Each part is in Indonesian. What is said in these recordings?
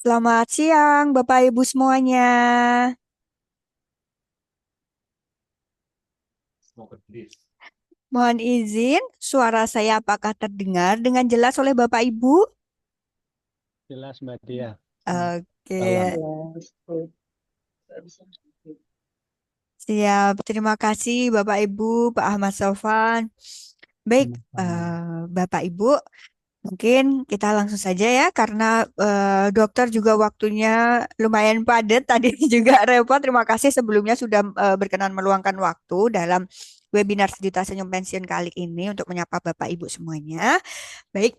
Selamat siang, Bapak Ibu semuanya. Mohon izin, suara saya apakah terdengar dengan jelas oleh Bapak Ibu? Jelas Mbak Dia. Oke, Salam. siap. Terima kasih Bapak Ibu, Pak Ahmad Sofan. Baik, Bapak Ibu, mungkin kita langsung saja ya, karena dokter juga waktunya lumayan padat, tadi juga repot. Terima kasih sebelumnya sudah berkenan meluangkan waktu dalam webinar Sejuta Senyum Pensiun kali ini untuk menyapa Bapak Ibu semuanya. Baik,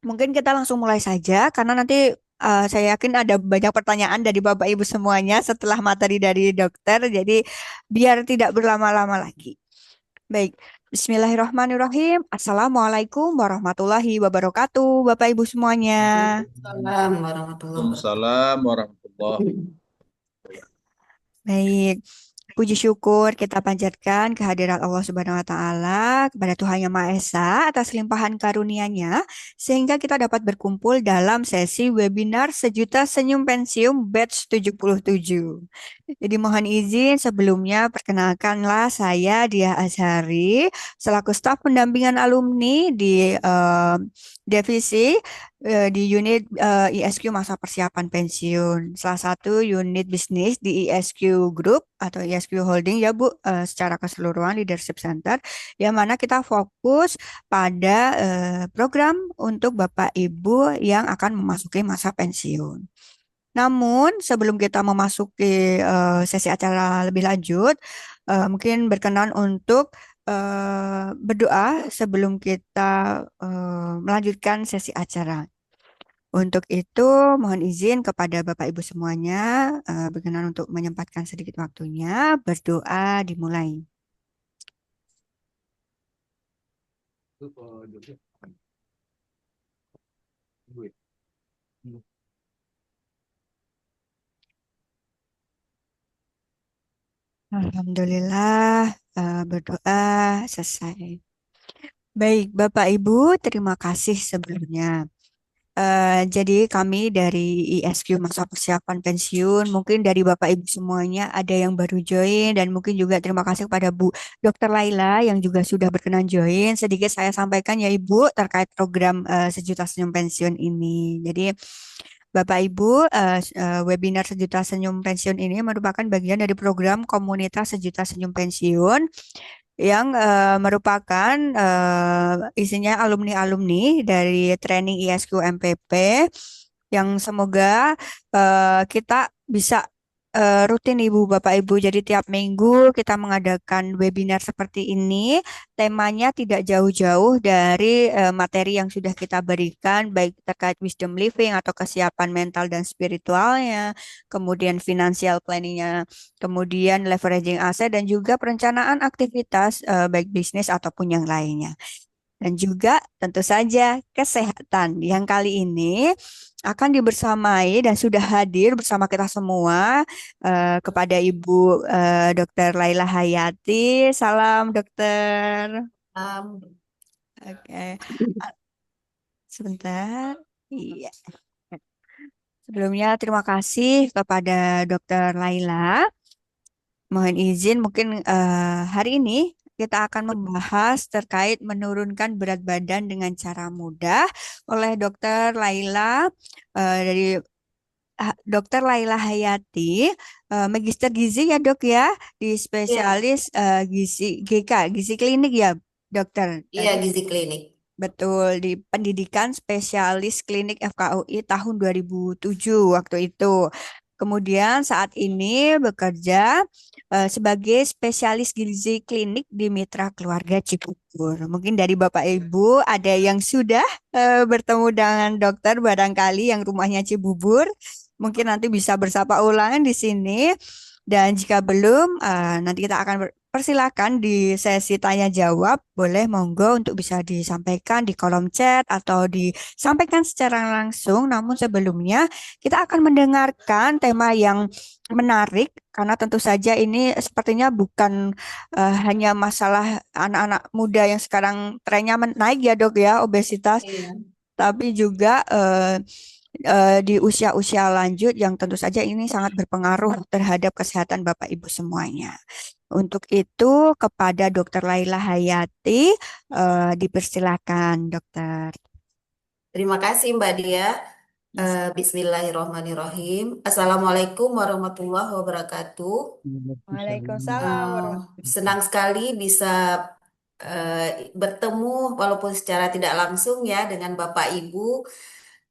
mungkin kita langsung mulai saja karena nanti saya yakin ada banyak pertanyaan dari Bapak Ibu semuanya setelah materi dari dokter. Jadi biar tidak berlama-lama lagi. Baik, Bismillahirrahmanirrahim. Assalamualaikum warahmatullahi wabarakatuh, Bapak Ibu semuanya. Waalaikumsalam warahmatullahi wabarakatuh. Waalaikumsalam warahmatullahi. Baik, puji syukur kita panjatkan kehadirat Allah Subhanahu wa taala kepada Tuhan Yang Maha Esa atas limpahan karunia-Nya sehingga kita dapat berkumpul dalam sesi webinar Sejuta Senyum Pensiun batch 77. Jadi mohon izin sebelumnya perkenalkanlah saya Diah Azhari selaku staf pendampingan alumni di divisi di unit ISQ masa persiapan pensiun. Salah satu unit bisnis di ISQ Group atau ISQ Holding ya Bu, secara keseluruhan leadership center, yang mana kita fokus pada program untuk Bapak Ibu yang akan memasuki masa pensiun. Namun sebelum kita memasuki sesi acara lebih lanjut, mungkin berkenan untuk berdoa sebelum kita melanjutkan sesi acara. Untuk itu, mohon izin kepada Bapak Ibu semuanya, berkenan untuk menyempatkan sedikit waktunya, berdoa dimulai. Alhamdulillah, berdoa selesai. Baik, Bapak Ibu, terima kasih sebelumnya. Jadi kami dari ISQ Masa Persiapan Pensiun, mungkin dari Bapak Ibu semuanya ada yang baru join dan mungkin juga terima kasih kepada Bu Dr. Laila yang juga sudah berkenan join. Sedikit saya sampaikan ya Ibu terkait program Sejuta Senyum Pensiun ini. Jadi Bapak Ibu, webinar Sejuta Senyum Pensiun ini merupakan bagian dari program Komunitas Sejuta Senyum Pensiun yang merupakan isinya alumni-alumni dari training ISQ MPP yang semoga kita bisa rutin Ibu Bapak Ibu. Jadi tiap minggu kita mengadakan webinar seperti ini. Temanya tidak jauh-jauh dari materi yang sudah kita berikan, baik terkait wisdom living atau kesiapan mental dan spiritualnya, kemudian financial planningnya, kemudian leveraging aset, dan juga perencanaan aktivitas baik bisnis ataupun yang lainnya. Dan juga tentu saja kesehatan yang kali ini akan dibersamai dan sudah hadir bersama kita semua kepada Ibu Dr. Laila Hayati. Salam dokter. Oke. Sebentar. Iya. Sebelumnya terima kasih kepada Dr. Laila. Mohon izin mungkin hari ini kita akan membahas terkait menurunkan berat badan dengan cara mudah oleh Dr. Laila dari Dr. Laila Hayati, Magister Gizi ya dok ya, di spesialis gizi GK, gizi klinik ya dokter. Iya, gizi klinik. Betul, di pendidikan spesialis klinik FKUI tahun 2007 waktu itu. Kemudian saat ini bekerja sebagai spesialis gizi klinik di Mitra Keluarga Cibubur. Mungkin dari Bapak Ibu ada yang sudah bertemu dengan dokter barangkali yang rumahnya Cibubur. Mungkin nanti bisa bersapa ulang di sini. Dan jika belum, nanti kita akan persilakan di sesi tanya jawab, boleh monggo untuk bisa disampaikan di kolom chat atau disampaikan secara langsung. Namun sebelumnya kita akan mendengarkan tema yang menarik karena tentu saja ini sepertinya bukan hanya masalah anak-anak muda yang sekarang trennya naik ya dok ya, obesitas, Iya. tapi juga di usia-usia lanjut yang tentu saja ini sangat berpengaruh terhadap kesehatan Bapak Ibu semuanya. Untuk itu kepada Dokter Laila Hayati dipersilakan dokter. Terima kasih Mbak Dia. Bismillahirrahmanirrahim. Assalamualaikum warahmatullahi wabarakatuh. Waalaikumsalam. Waalaikumsalam Eh, warahmatullahi Senang sekali bisa bertemu walaupun secara tidak langsung ya dengan Bapak Ibu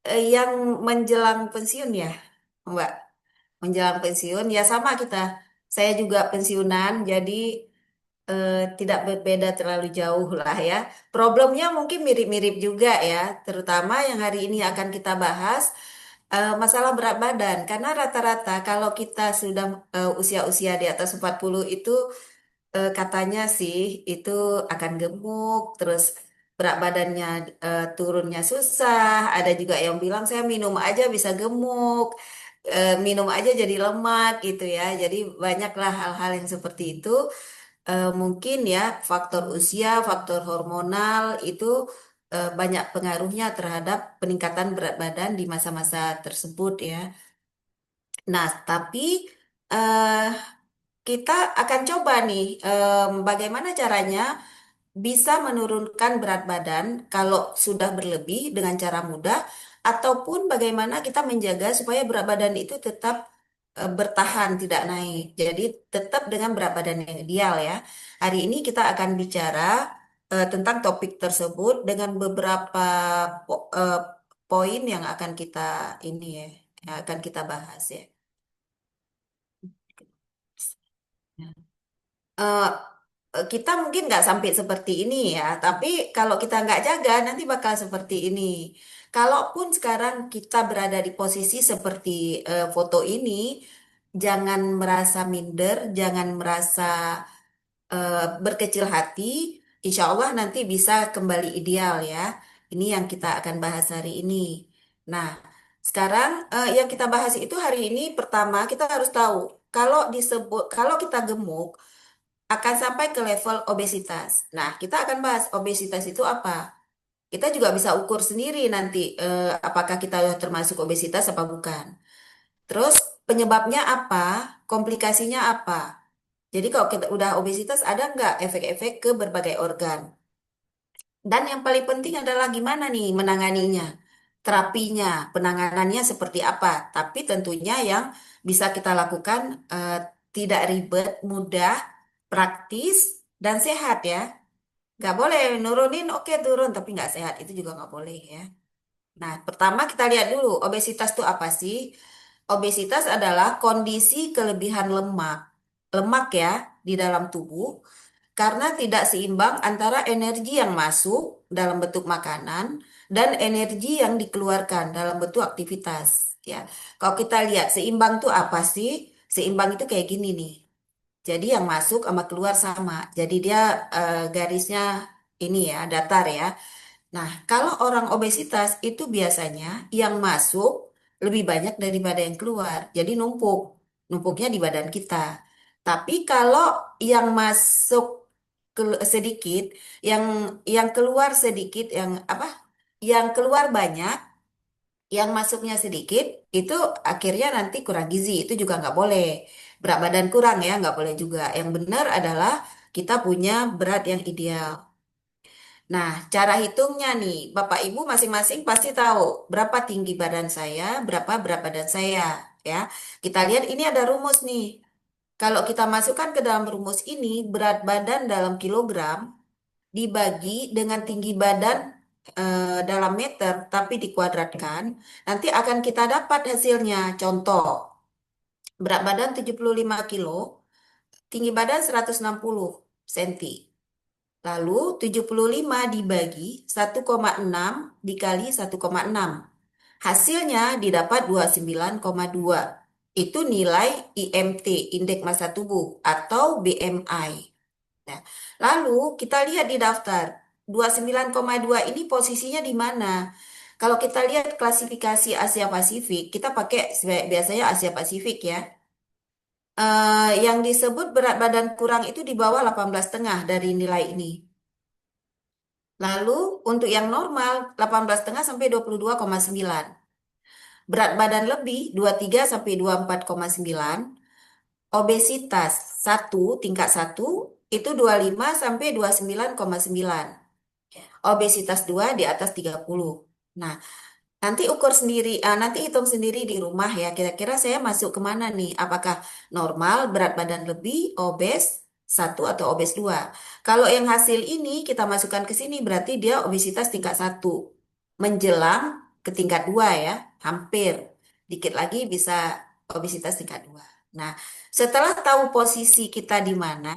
yang menjelang pensiun ya, Mbak. Menjelang pensiun ya sama kita. Saya juga pensiunan, jadi tidak berbeda terlalu jauh lah ya. Problemnya mungkin mirip-mirip juga ya, terutama yang hari ini akan kita bahas masalah berat badan. Karena rata-rata kalau kita sudah usia-usia di atas 40 itu katanya sih itu akan gemuk, terus berat badannya turunnya susah. Ada juga yang bilang saya minum aja bisa gemuk, minum aja jadi lemak gitu ya. Jadi banyaklah hal-hal yang seperti itu. Mungkin ya faktor usia, faktor hormonal itu banyak pengaruhnya terhadap peningkatan berat badan di masa-masa tersebut ya. Nah, tapi eh, kita akan coba nih bagaimana caranya bisa menurunkan berat badan kalau sudah berlebih dengan cara mudah, ataupun bagaimana kita menjaga supaya berat badan itu tetap bertahan, tidak naik. Jadi tetap dengan berat badan yang ideal ya. Hari ini kita akan bicara tentang topik tersebut dengan beberapa eh, poin yang akan kita ini ya, yang akan kita bahas ya. eh, kita mungkin nggak sampai seperti ini ya, tapi kalau kita nggak jaga nanti bakal seperti ini. Kalaupun sekarang kita berada di posisi seperti foto ini, jangan merasa minder, jangan merasa berkecil hati. Insya Allah nanti bisa kembali ideal ya. Ini yang kita akan bahas hari ini. Nah, sekarang yang kita bahas itu hari ini pertama kita harus tahu kalau kita gemuk akan sampai ke level obesitas. Nah, kita akan bahas obesitas itu apa. Kita juga bisa ukur sendiri nanti apakah kita termasuk obesitas apa bukan. Terus penyebabnya apa, komplikasinya apa. Jadi kalau kita udah obesitas ada nggak efek-efek ke berbagai organ. Dan yang paling penting adalah gimana nih menanganinya. Terapinya, penanganannya seperti apa. Tapi tentunya yang bisa kita lakukan tidak ribet, mudah, praktis, dan sehat ya. Nggak boleh nurunin, oke turun, tapi nggak sehat. Itu juga nggak boleh ya. Nah, pertama kita lihat dulu, obesitas itu apa sih? Obesitas adalah kondisi kelebihan lemak. Lemak ya, di dalam tubuh. Karena tidak seimbang antara energi yang masuk dalam bentuk makanan dan energi yang dikeluarkan dalam bentuk aktivitas. Ya, kalau kita lihat seimbang itu apa sih? Seimbang itu kayak gini nih. Jadi yang masuk sama keluar sama. Jadi dia garisnya ini ya, datar ya. Nah, kalau orang obesitas itu biasanya yang masuk lebih banyak daripada yang keluar. Jadi numpuk, numpuknya di badan kita. Tapi kalau yang masuk sedikit, yang keluar sedikit, yang apa? Yang keluar banyak, yang masuknya sedikit, itu akhirnya nanti kurang gizi. Itu juga nggak boleh. Berat badan kurang ya, nggak boleh juga. Yang benar adalah kita punya berat yang ideal. Nah, cara hitungnya nih, Bapak Ibu masing-masing pasti tahu berapa tinggi badan saya, berapa berat badan saya, ya. Kita lihat ini ada rumus nih. Kalau kita masukkan ke dalam rumus ini, berat badan dalam kilogram dibagi dengan tinggi badan dalam meter, tapi dikuadratkan, nanti akan kita dapat hasilnya. Contoh, berat badan 75 kilo, tinggi badan 160 cm. Lalu 75 dibagi 1,6 dikali 1,6. Hasilnya didapat 29,2. Itu nilai IMT, indeks massa tubuh atau BMI. Nah, lalu kita lihat di daftar 29,2 ini posisinya di mana? Kalau kita lihat klasifikasi Asia Pasifik, kita pakai biasanya Asia Pasifik ya. Yang disebut berat badan kurang itu di bawah 18,5 dari nilai ini. Lalu untuk yang normal 18,5 sampai 22,9. Berat badan lebih 23 sampai 24,9. Obesitas tingkat satu itu 25 sampai 29,9. Obesitas 2 di atas 30. Nah, nanti ukur sendiri, nanti hitung sendiri di rumah ya. Kira-kira saya masuk kemana nih? Apakah normal, berat badan lebih, obes, satu atau obes dua? Kalau yang hasil ini kita masukkan ke sini berarti dia obesitas tingkat satu. Menjelang ke tingkat dua ya, hampir. Dikit lagi bisa obesitas tingkat dua. Nah, setelah tahu posisi kita di mana,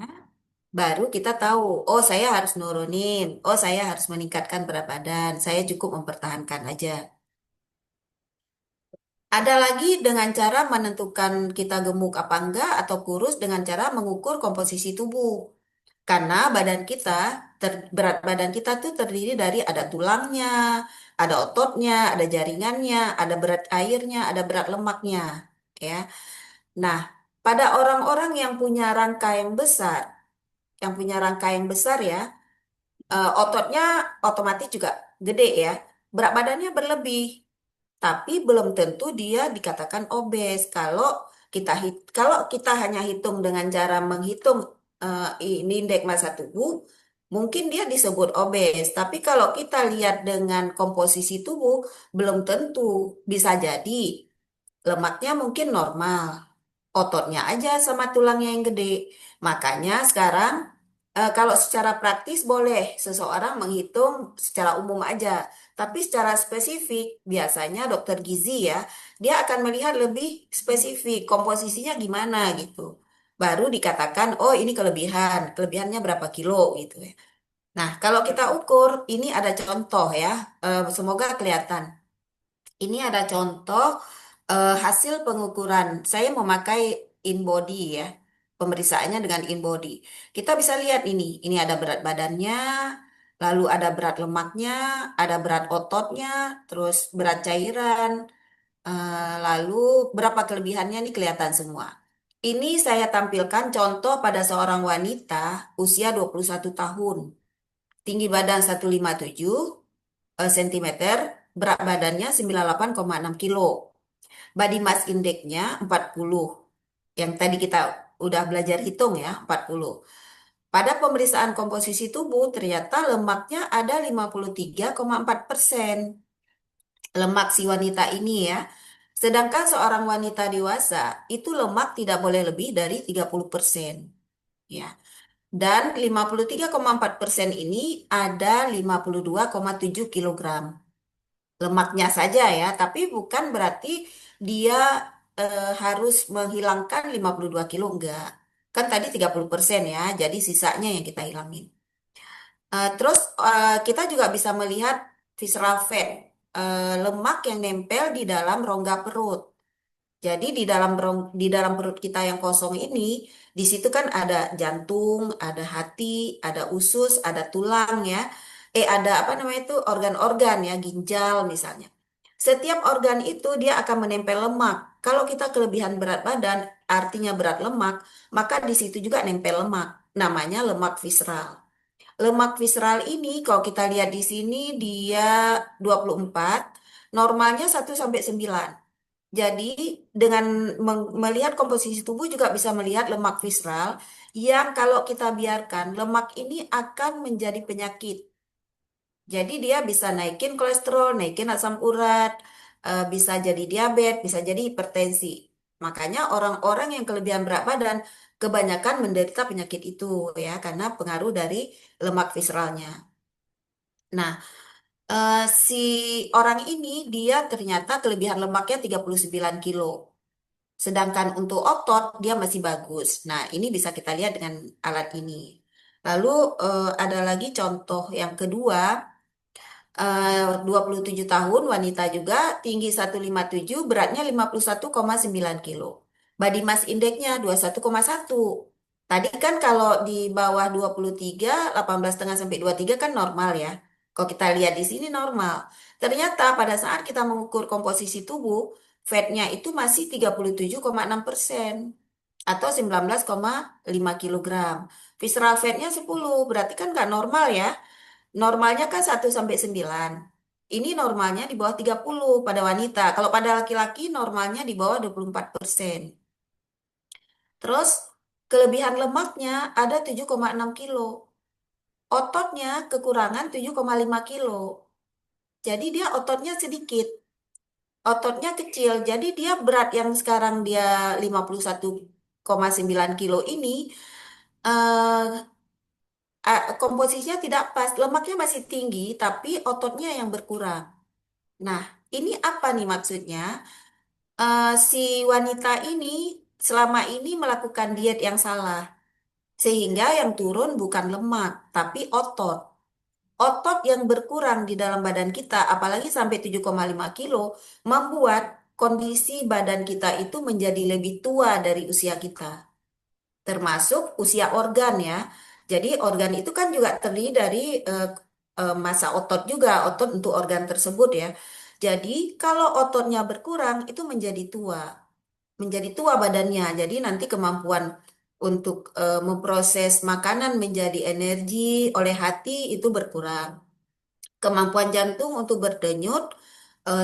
baru kita tahu, oh saya harus nurunin, oh saya harus meningkatkan berat badan, saya cukup mempertahankan aja. Ada lagi dengan cara menentukan kita gemuk apa enggak atau kurus dengan cara mengukur komposisi tubuh. Karena badan kita, berat badan kita tuh terdiri dari ada tulangnya, ada ototnya, ada jaringannya, ada berat airnya, ada berat lemaknya. Ya. Nah, pada orang-orang yang punya rangka yang besar ya, ototnya otomatis juga gede ya. Berat badannya berlebih. Tapi belum tentu dia dikatakan obes. Kalau kita hanya hitung dengan cara menghitung ini indeks massa tubuh, mungkin dia disebut obes. Tapi kalau kita lihat dengan komposisi tubuh, belum tentu. Bisa jadi lemaknya mungkin normal, ototnya aja sama tulangnya yang gede. Makanya sekarang kalau secara praktis boleh seseorang menghitung secara umum aja, tapi secara spesifik biasanya dokter gizi ya, dia akan melihat lebih spesifik komposisinya gimana gitu. Baru dikatakan, oh ini kelebihan, kelebihannya berapa kilo gitu ya. Nah, kalau kita ukur, ini ada contoh ya, semoga kelihatan. Ini ada contoh hasil pengukuran. Saya memakai InBody ya. Pemeriksaannya dengan InBody. Kita bisa lihat ini. Ini ada berat badannya, lalu ada berat lemaknya, ada berat ototnya, terus berat cairan, lalu berapa kelebihannya ini kelihatan semua. Ini saya tampilkan contoh pada seorang wanita usia 21 tahun. Tinggi badan 157 cm, berat badannya 98,6 kilo. Body mass index-nya 40. Yang tadi kita udah belajar hitung ya, 40. Pada pemeriksaan komposisi tubuh, ternyata lemaknya ada 53,4% lemak si wanita ini ya. Sedangkan seorang wanita dewasa, itu lemak tidak boleh lebih dari 30%. Ya. Dan 53,4% ini ada 52,7 kilogram lemaknya saja ya, tapi bukan berarti dia harus menghilangkan 52 kilo, enggak. Kan tadi 30% ya, jadi sisanya yang kita hilangin. Terus kita juga bisa melihat visceral fat, lemak yang nempel di dalam rongga perut. Jadi di dalam perut kita yang kosong ini, di situ kan ada jantung, ada hati, ada usus, ada tulang ya. Ada apa namanya itu organ-organ ya, ginjal misalnya. Setiap organ itu dia akan menempel lemak. Kalau kita kelebihan berat badan, artinya berat lemak, maka di situ juga nempel lemak. Namanya lemak visceral. Lemak visceral ini kalau kita lihat di sini dia 24, normalnya 1 sampai 9. Jadi, dengan melihat komposisi tubuh juga bisa melihat lemak visceral yang kalau kita biarkan, lemak ini akan menjadi penyakit. Jadi, dia bisa naikin kolesterol, naikin asam urat, bisa jadi diabetes, bisa jadi hipertensi. Makanya orang-orang yang kelebihan berat badan kebanyakan menderita penyakit itu ya, karena pengaruh dari lemak visceralnya. Nah, si orang ini dia ternyata kelebihan lemaknya 39 kilo. Sedangkan untuk otot dia masih bagus. Nah, ini bisa kita lihat dengan alat ini. Lalu ada lagi contoh yang kedua, 27 tahun wanita juga, tinggi 157, beratnya 51,9 kilo. Body mass index-nya 21,1. Tadi kan kalau di bawah 23, 18,5 sampai 23 kan normal ya. Kalau kita lihat di sini normal. Ternyata pada saat kita mengukur komposisi tubuh, fatnya itu masih 37,6% atau 19,5 kilogram. Visceral fatnya 10, berarti kan nggak normal ya. Normalnya kan 1 sampai 9. Ini normalnya di bawah 30 pada wanita. Kalau pada laki-laki normalnya di bawah 24%. Terus kelebihan lemaknya ada 7,6 kilo. Ototnya kekurangan 7,5 kilo. Jadi dia ototnya sedikit. Ototnya kecil. Jadi dia berat yang sekarang dia 51,9 kilo ini eh, komposisinya tidak pas. Lemaknya masih tinggi tapi ototnya yang berkurang. Nah, ini apa nih maksudnya? Si wanita ini selama ini melakukan diet yang salah. Sehingga yang turun bukan lemak, tapi otot. Otot yang berkurang di dalam badan kita, apalagi sampai 7,5 kilo, membuat kondisi badan kita itu menjadi lebih tua dari usia kita. Termasuk usia organ ya. Jadi organ itu kan juga terdiri dari massa otot juga, otot untuk organ tersebut ya. Jadi kalau ototnya berkurang, itu menjadi tua badannya. Jadi nanti kemampuan untuk memproses makanan menjadi energi oleh hati itu berkurang. Kemampuan jantung untuk berdenyut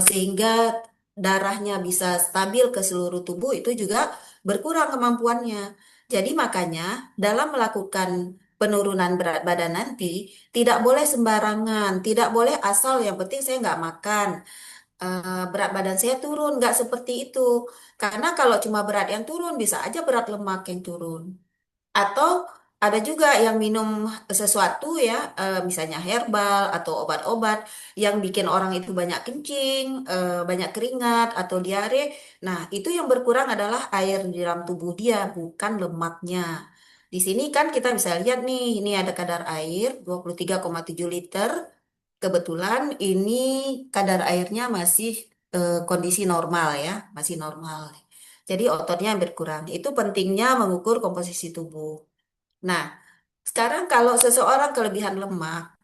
sehingga darahnya bisa stabil ke seluruh tubuh itu juga berkurang kemampuannya. Jadi makanya dalam melakukan penurunan berat badan nanti tidak boleh sembarangan, tidak boleh asal yang penting saya nggak makan berat badan saya turun, nggak seperti itu. Karena kalau cuma berat yang turun, bisa aja berat lemak yang turun. Atau ada juga yang minum sesuatu ya, misalnya herbal atau obat-obat yang bikin orang itu banyak kencing, banyak keringat atau diare. Nah, itu yang berkurang adalah air di dalam tubuh dia, bukan lemaknya. Di sini kan kita bisa lihat nih, ini ada kadar air 23,7 liter. Kebetulan ini kadar airnya masih kondisi normal ya, masih normal. Jadi ototnya berkurang. Itu pentingnya mengukur komposisi tubuh. Nah, sekarang kalau seseorang kelebihan lemak,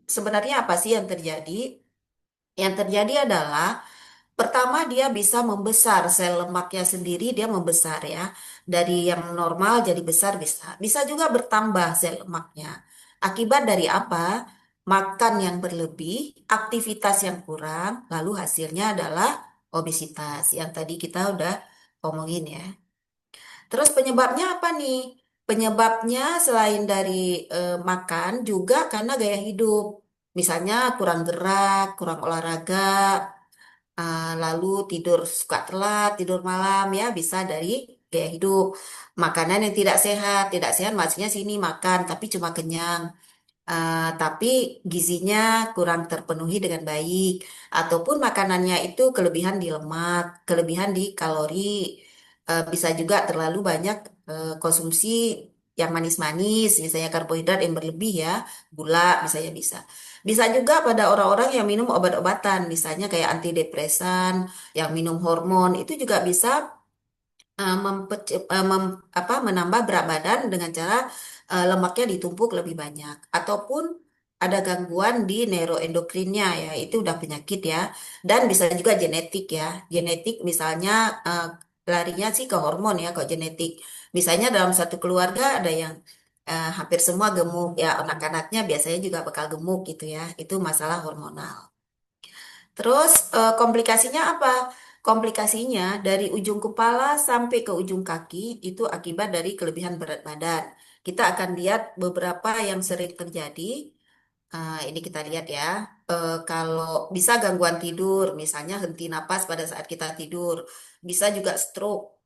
sebenarnya apa sih yang terjadi? Yang terjadi adalah pertama dia bisa membesar sel lemaknya sendiri dia membesar ya. Dari yang normal jadi besar bisa. Bisa juga bertambah sel lemaknya. Akibat dari apa? Makan yang berlebih, aktivitas yang kurang, lalu hasilnya adalah obesitas yang tadi kita udah omongin ya. Terus penyebabnya apa nih? Penyebabnya selain dari makan juga karena gaya hidup. Misalnya kurang gerak, kurang olahraga, lalu tidur suka telat, tidur malam ya bisa dari gaya hidup. Makanan yang tidak sehat maksudnya sini makan tapi cuma kenyang. Tapi gizinya kurang terpenuhi dengan baik, ataupun makanannya itu kelebihan di lemak, kelebihan di kalori, bisa juga terlalu banyak konsumsi yang manis-manis, misalnya karbohidrat yang berlebih ya, gula misalnya bisa. Bisa juga pada orang-orang yang minum obat-obatan, misalnya kayak antidepresan, yang minum hormon, itu juga bisa menambah berat badan dengan cara lemaknya ditumpuk lebih banyak ataupun ada gangguan di neuroendokrinnya ya itu udah penyakit ya dan bisa juga genetik ya genetik misalnya larinya sih ke hormon ya kok genetik misalnya dalam satu keluarga ada yang hampir semua gemuk ya anak-anaknya biasanya juga bakal gemuk gitu ya itu masalah hormonal. Terus komplikasinya apa? Komplikasinya dari ujung kepala sampai ke ujung kaki itu akibat dari kelebihan berat badan. Kita akan lihat beberapa yang sering terjadi. Ini kita lihat ya. Kalau bisa gangguan tidur, misalnya henti napas pada saat kita tidur, bisa juga stroke.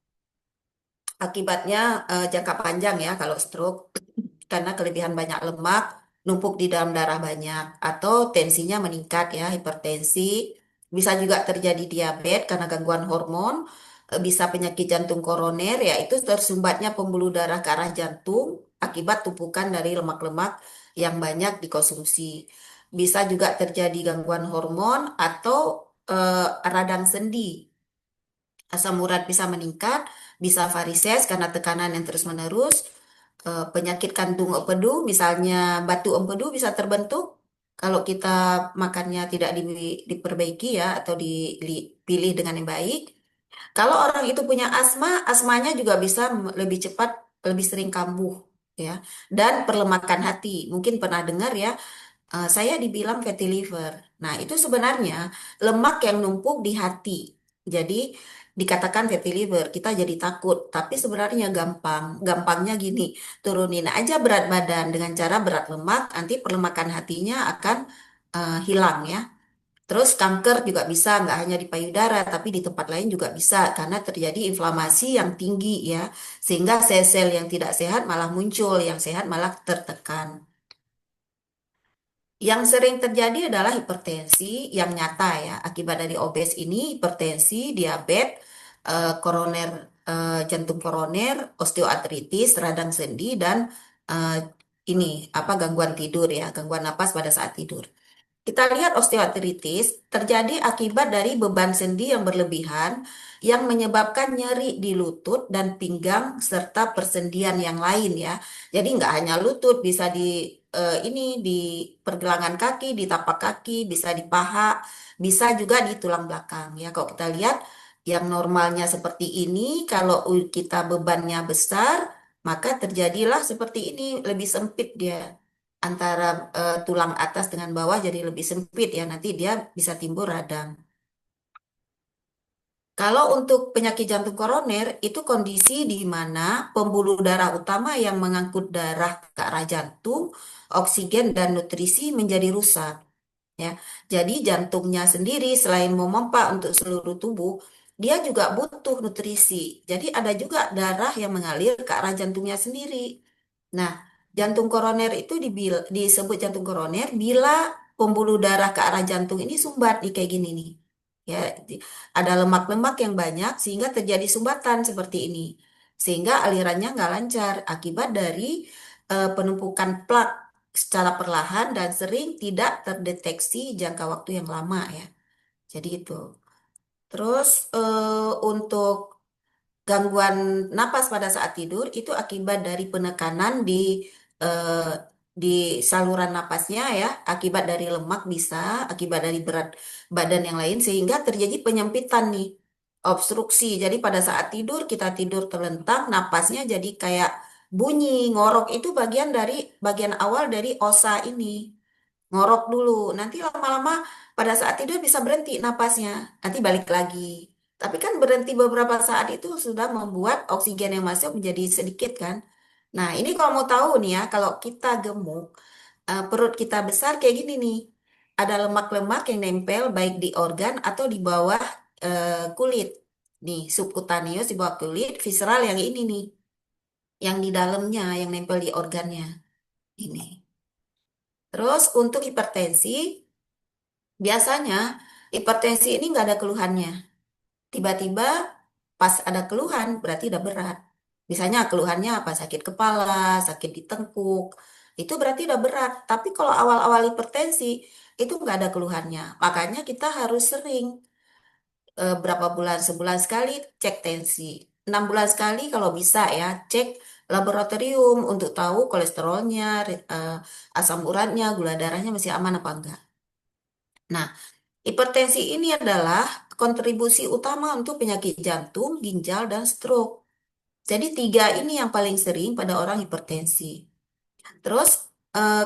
Akibatnya jangka panjang ya kalau stroke karena kelebihan banyak lemak numpuk di dalam darah banyak atau tensinya meningkat ya hipertensi bisa juga terjadi diabetes karena gangguan hormon bisa penyakit jantung koroner yaitu tersumbatnya pembuluh darah ke arah jantung akibat tumpukan dari lemak-lemak yang banyak dikonsumsi bisa juga terjadi gangguan hormon atau radang sendi asam urat bisa meningkat bisa varises karena tekanan yang terus-menerus penyakit kantung empedu, misalnya batu empedu bisa terbentuk kalau kita makannya tidak diperbaiki ya atau dipilih dengan yang baik. Kalau orang itu punya asma, asmanya juga bisa lebih cepat, lebih sering kambuh ya. Dan perlemakan hati, mungkin pernah dengar ya, saya dibilang fatty liver. Nah, itu sebenarnya lemak yang numpuk di hati. Jadi dikatakan fatty liver, kita jadi takut. Tapi sebenarnya gampang. Gampangnya gini, turunin aja berat badan dengan cara berat lemak, nanti perlemakan hatinya akan hilang ya. Terus kanker juga bisa, nggak hanya di payudara, tapi di tempat lain juga bisa, karena terjadi inflamasi yang tinggi ya. Sehingga sel-sel yang tidak sehat malah muncul, yang sehat malah tertekan. Yang sering terjadi adalah hipertensi yang nyata ya. Akibat dari obes ini, hipertensi, diabetes, koroner, jantung koroner, osteoartritis, radang sendi, dan eh, ini apa gangguan tidur ya, gangguan napas pada saat tidur. Kita lihat osteoartritis terjadi akibat dari beban sendi yang berlebihan yang menyebabkan nyeri di lutut dan pinggang serta persendian yang lain ya. Jadi nggak hanya lutut, bisa di ini di pergelangan kaki, di tapak kaki, bisa di paha, bisa juga di tulang belakang ya. Kalau kita lihat yang normalnya seperti ini, kalau kita bebannya besar, maka terjadilah seperti ini, lebih sempit dia antara tulang atas dengan bawah jadi lebih sempit ya, nanti dia bisa timbul radang. Kalau untuk penyakit jantung koroner itu kondisi di mana pembuluh darah utama yang mengangkut darah ke arah jantung, oksigen dan nutrisi menjadi rusak ya. Jadi jantungnya sendiri selain memompa untuk seluruh tubuh, dia juga butuh nutrisi. Jadi ada juga darah yang mengalir ke arah jantungnya sendiri. Nah, jantung koroner itu disebut jantung koroner bila pembuluh darah ke arah jantung ini sumbat nih kayak gini nih. Ya, ada lemak-lemak yang banyak sehingga terjadi sumbatan seperti ini. Sehingga alirannya nggak lancar akibat dari penumpukan plak secara perlahan dan sering tidak terdeteksi jangka waktu yang lama ya. Jadi itu. Terus untuk gangguan napas pada saat tidur itu akibat dari penekanan eh, di saluran napasnya ya, akibat dari lemak bisa, akibat dari berat badan yang lain sehingga terjadi penyempitan nih, obstruksi. Jadi pada saat tidur kita tidur terlentang, napasnya jadi kayak bunyi, ngorok itu bagian awal dari osa ini. Ngorok dulu, nanti lama-lama pada saat tidur bisa berhenti napasnya, nanti balik lagi. Tapi kan berhenti beberapa saat itu sudah membuat oksigen yang masuk menjadi sedikit kan. Nah, ini kalau mau tahu nih ya, kalau kita gemuk, perut kita besar kayak gini nih. Ada lemak-lemak yang nempel baik di organ atau di bawah kulit. Nih, subkutaneus di bawah kulit, visceral yang ini nih, yang di dalamnya, yang nempel di organnya. Ini. Terus untuk hipertensi, biasanya hipertensi ini nggak ada keluhannya. Tiba-tiba pas ada keluhan berarti udah berat. Misalnya keluhannya apa? Sakit kepala, sakit di tengkuk. Itu berarti udah berat. Tapi kalau awal-awal hipertensi itu nggak ada keluhannya. Makanya kita harus sering berapa bulan, sebulan sekali cek tensi. 6 bulan sekali kalau bisa ya cek laboratorium untuk tahu kolesterolnya, asam uratnya, gula darahnya masih aman apa enggak. Nah, hipertensi ini adalah kontribusi utama untuk penyakit jantung, ginjal, dan stroke. Jadi tiga ini yang paling sering pada orang hipertensi. Terus,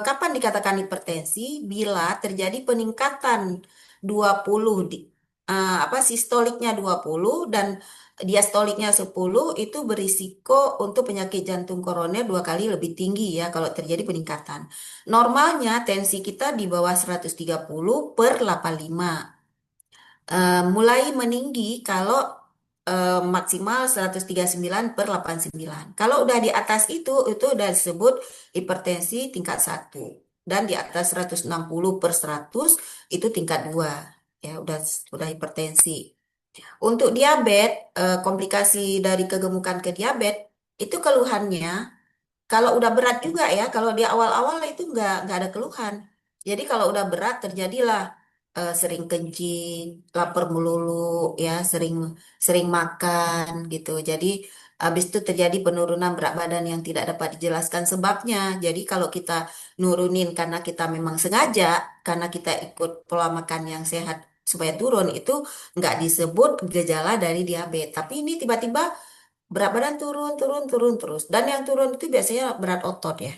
kapan dikatakan hipertensi? Bila terjadi peningkatan 20 apa sistoliknya 20 dan diastoliknya 10 itu berisiko untuk penyakit jantung koroner 2 kali lebih tinggi ya kalau terjadi peningkatan. Normalnya tensi kita di bawah 130/85. Mulai meninggi kalau maksimal 139/89. Kalau udah di atas itu udah disebut hipertensi tingkat 1. Dan di atas 160/100 itu tingkat 2. Ya, udah hipertensi. Untuk diabetes, komplikasi dari kegemukan ke diabetes, itu keluhannya kalau udah berat juga ya, kalau di awal-awal itu nggak ada keluhan. Jadi kalau udah berat terjadilah sering kencing, lapar melulu, ya sering sering makan gitu. Jadi Habis itu terjadi penurunan berat badan yang tidak dapat dijelaskan sebabnya. Jadi kalau kita nurunin karena kita memang sengaja, karena kita ikut pola makan yang sehat supaya turun, itu nggak disebut gejala dari diabetes. Tapi ini tiba-tiba berat badan turun, turun, turun terus. Dan yang turun itu biasanya berat otot ya.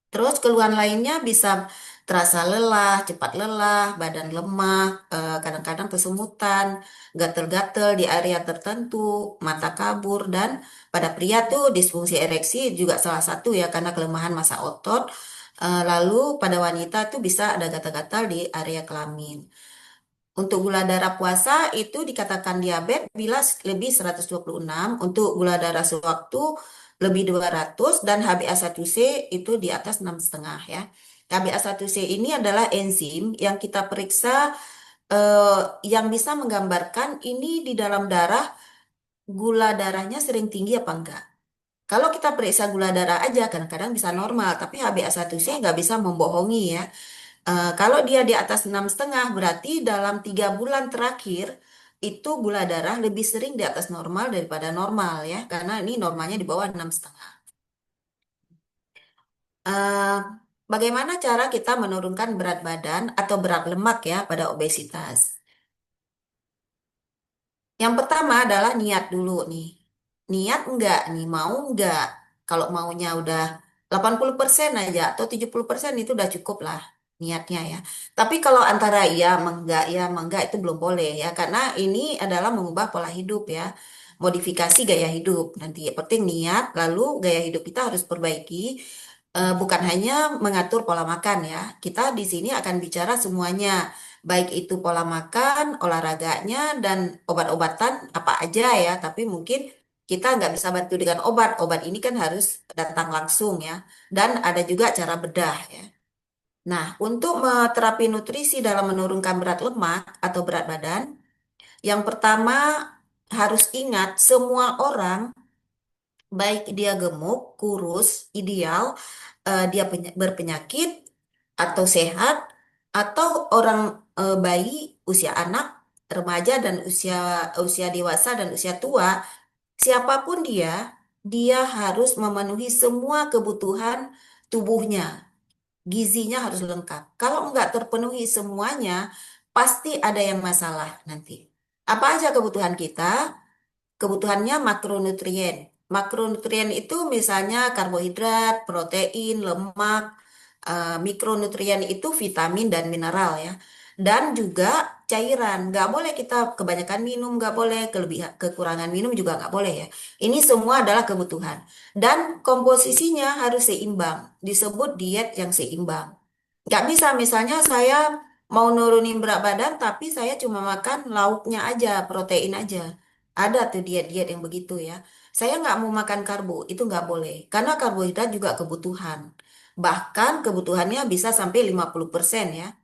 Terus keluhan lainnya bisa terasa lelah, cepat lelah, badan lemah, kadang-kadang kesemutan, gatel-gatel di area tertentu, mata kabur, dan pada pria tuh disfungsi ereksi juga salah satu ya karena kelemahan massa otot. Lalu pada wanita tuh bisa ada gatal-gatal di area kelamin. Untuk gula darah puasa itu dikatakan diabetes bila lebih 126, untuk gula darah sewaktu lebih 200 dan HbA1c itu di atas 6,5 ya. HbA1c ini adalah enzim yang kita periksa eh, yang bisa menggambarkan ini di dalam darah gula darahnya sering tinggi apa enggak. Kalau kita periksa gula darah aja kadang-kadang bisa normal, tapi HbA1c nggak bisa membohongi ya. Kalau dia di atas 6,5 berarti dalam 3 bulan terakhir itu gula darah lebih sering di atas normal daripada normal ya, karena ini normalnya di bawah 6,5. Eh, Bagaimana cara kita menurunkan berat badan atau berat lemak ya pada obesitas? Yang pertama adalah niat dulu nih. Niat enggak nih, mau enggak? Kalau maunya udah 80% aja atau 70% itu udah cukup lah niatnya ya. Tapi kalau antara iya, menggak itu belum boleh ya. Karena ini adalah mengubah pola hidup ya. Modifikasi gaya hidup. Nanti yang penting niat, lalu gaya hidup kita harus perbaiki. Bukan hanya mengatur pola makan ya. Kita di sini akan bicara semuanya baik itu pola makan, olahraganya, dan obat-obatan apa aja ya. Tapi mungkin kita nggak bisa bantu dengan obat. Obat ini kan harus datang langsung ya. Dan ada juga cara bedah ya. Nah, untuk terapi nutrisi dalam menurunkan berat lemak atau berat badan, yang pertama harus ingat semua orang, baik dia gemuk, kurus, ideal, dia berpenyakit atau sehat, atau orang bayi, usia anak, remaja dan usia usia dewasa dan usia tua, siapapun dia harus memenuhi semua kebutuhan tubuhnya. Gizinya harus lengkap. Kalau nggak terpenuhi semuanya, pasti ada yang masalah nanti. Apa aja kebutuhan kita? Kebutuhannya makronutrien. Makronutrien itu misalnya karbohidrat, protein, lemak, mikronutrien itu vitamin dan mineral ya. Dan juga cairan. Nggak boleh kita kebanyakan minum, nggak boleh kelebihan, kekurangan minum juga nggak boleh ya. Ini semua adalah kebutuhan. Dan komposisinya harus seimbang. Disebut diet yang seimbang. Nggak bisa misalnya saya mau nurunin berat badan tapi saya cuma makan lauknya aja, protein aja. Ada tuh diet-diet yang begitu ya. Saya nggak mau makan karbo, itu nggak boleh. Karena karbohidrat juga kebutuhan. Bahkan kebutuhannya bisa sampai 50% ya.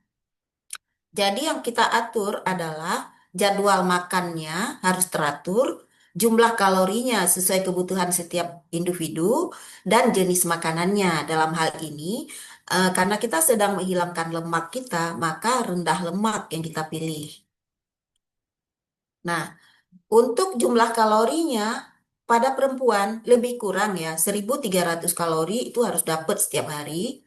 Jadi yang kita atur adalah jadwal makannya harus teratur, jumlah kalorinya sesuai kebutuhan setiap individu, dan jenis makanannya. Dalam hal ini, karena kita sedang menghilangkan lemak kita, maka rendah lemak yang kita pilih. Nah, untuk jumlah kalorinya, pada perempuan lebih kurang ya, 1.300 kalori itu harus dapat setiap hari.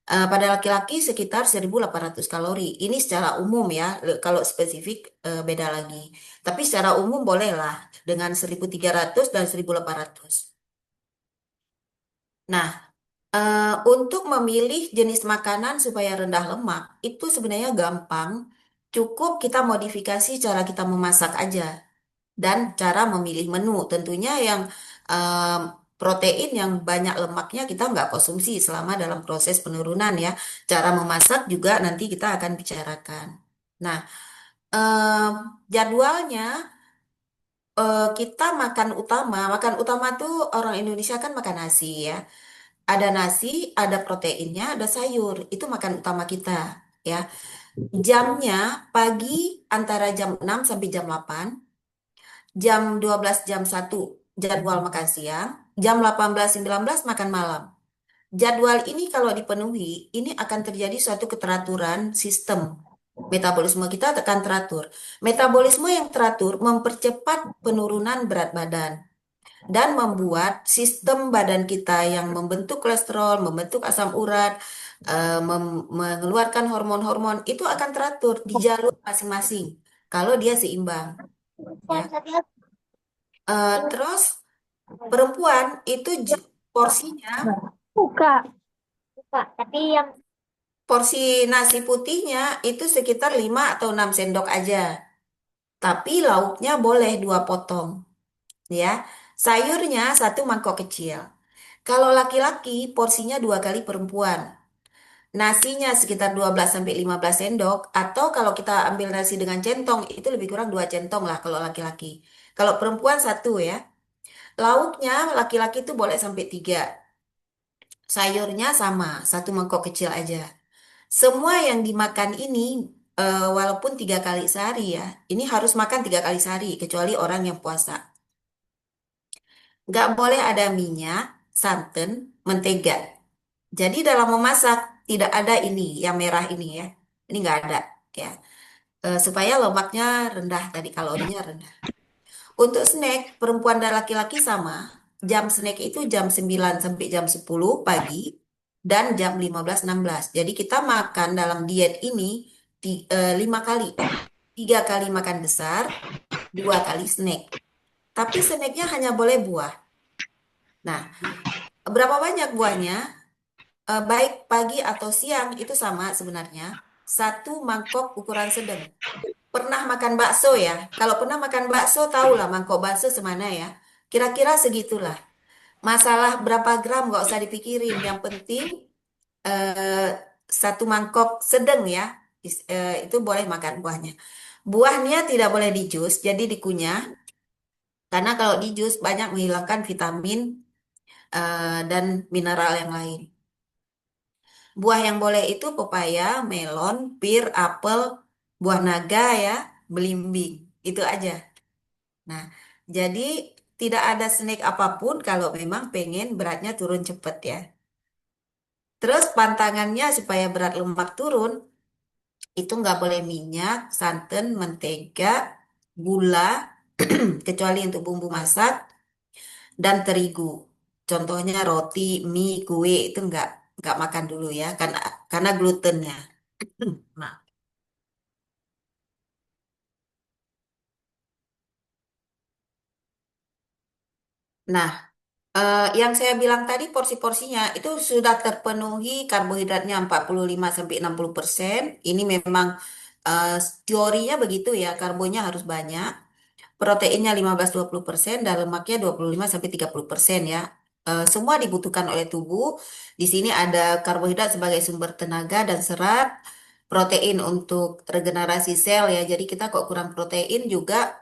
Pada laki-laki sekitar 1.800 kalori. Ini secara umum ya, kalau spesifik beda lagi. Tapi secara umum bolehlah dengan 1.300 dan 1.800. Nah, untuk memilih jenis makanan supaya rendah lemak, itu sebenarnya gampang. Cukup kita modifikasi cara kita memasak aja dan cara memilih menu. Tentunya yang em, protein yang banyak lemaknya kita nggak konsumsi selama dalam proses penurunan ya. Cara memasak juga nanti kita akan bicarakan. Nah, em, jadwalnya kita makan utama tuh orang Indonesia kan makan nasi ya. Ada nasi, ada proteinnya, ada sayur. Itu makan utama kita ya. Jamnya pagi antara jam 6 sampai jam 8, jam 12 jam 1 jadwal makan siang, jam 18 19 makan malam. Jadwal ini kalau dipenuhi, ini akan terjadi suatu keteraturan sistem. Metabolisme kita akan teratur. Metabolisme yang teratur mempercepat penurunan berat badan. dan membuat sistem badan kita yang membentuk kolesterol, membentuk asam urat, mengeluarkan hormon-hormon itu akan teratur di jalur masing-masing kalau dia seimbang, ya. Terus perempuan itu porsinya, Buka, buka. Tapi yang porsi nasi putihnya itu sekitar 5 atau 6 sendok aja. Tapi lauknya boleh 2 potong, ya. Sayurnya 1 mangkok kecil. Kalau laki-laki porsinya 2 kali perempuan. Nasinya sekitar 12 sampai 15 sendok atau kalau kita ambil nasi dengan centong itu lebih kurang 2 centong lah kalau laki-laki. Kalau perempuan 1 ya. Lauknya laki-laki itu boleh sampai 3. Sayurnya sama, 1 mangkok kecil aja. Semua yang dimakan ini, walaupun 3 kali sehari ya, ini harus makan 3 kali sehari, kecuali orang yang puasa. Nggak boleh ada minyak, santan, mentega. Jadi dalam memasak tidak ada ini, yang merah ini ya. Ini nggak ada ya. Supaya lemaknya rendah tadi, kalorinya rendah. Untuk snack, perempuan dan laki-laki sama. Jam snack itu jam 9 sampai jam 10 pagi dan jam 15.16. Jadi kita makan dalam diet ini 5 kali. 3 kali makan besar, 2 kali snack. Tapi snacknya hanya boleh buah. Nah, berapa banyak buahnya? Baik pagi atau siang itu sama sebenarnya. 1 mangkok ukuran sedang. Pernah makan bakso ya? Kalau pernah makan bakso, tahulah mangkok bakso semana ya. Kira-kira segitulah. Masalah berapa gram nggak usah dipikirin. Yang penting eh, 1 mangkok sedang ya. Itu boleh makan buahnya. Buahnya tidak boleh di jus, jadi dikunyah. Karena kalau di jus banyak menghilangkan vitamin dan mineral yang lain. Buah yang boleh itu pepaya, melon, pir, apel, buah naga ya, belimbing. Itu aja. Nah, jadi tidak ada snack apapun kalau memang pengen beratnya turun cepet ya. Terus pantangannya supaya berat lemak turun, itu nggak boleh minyak, santan, mentega, gula, kecuali untuk bumbu masak, dan terigu. Contohnya roti, mie, kue itu nggak makan dulu ya, karena glutennya. Nah, nah, yang saya bilang tadi porsi-porsinya itu sudah terpenuhi karbohidratnya 45 sampai 60%. Ini memang eh, teorinya begitu ya, karbonya harus banyak, proteinnya 15-20% dan lemaknya 25 sampai 30% ya. Semua dibutuhkan oleh tubuh. Di sini ada karbohidrat sebagai sumber tenaga dan serat, protein untuk regenerasi sel ya. Jadi kita kok kurang protein juga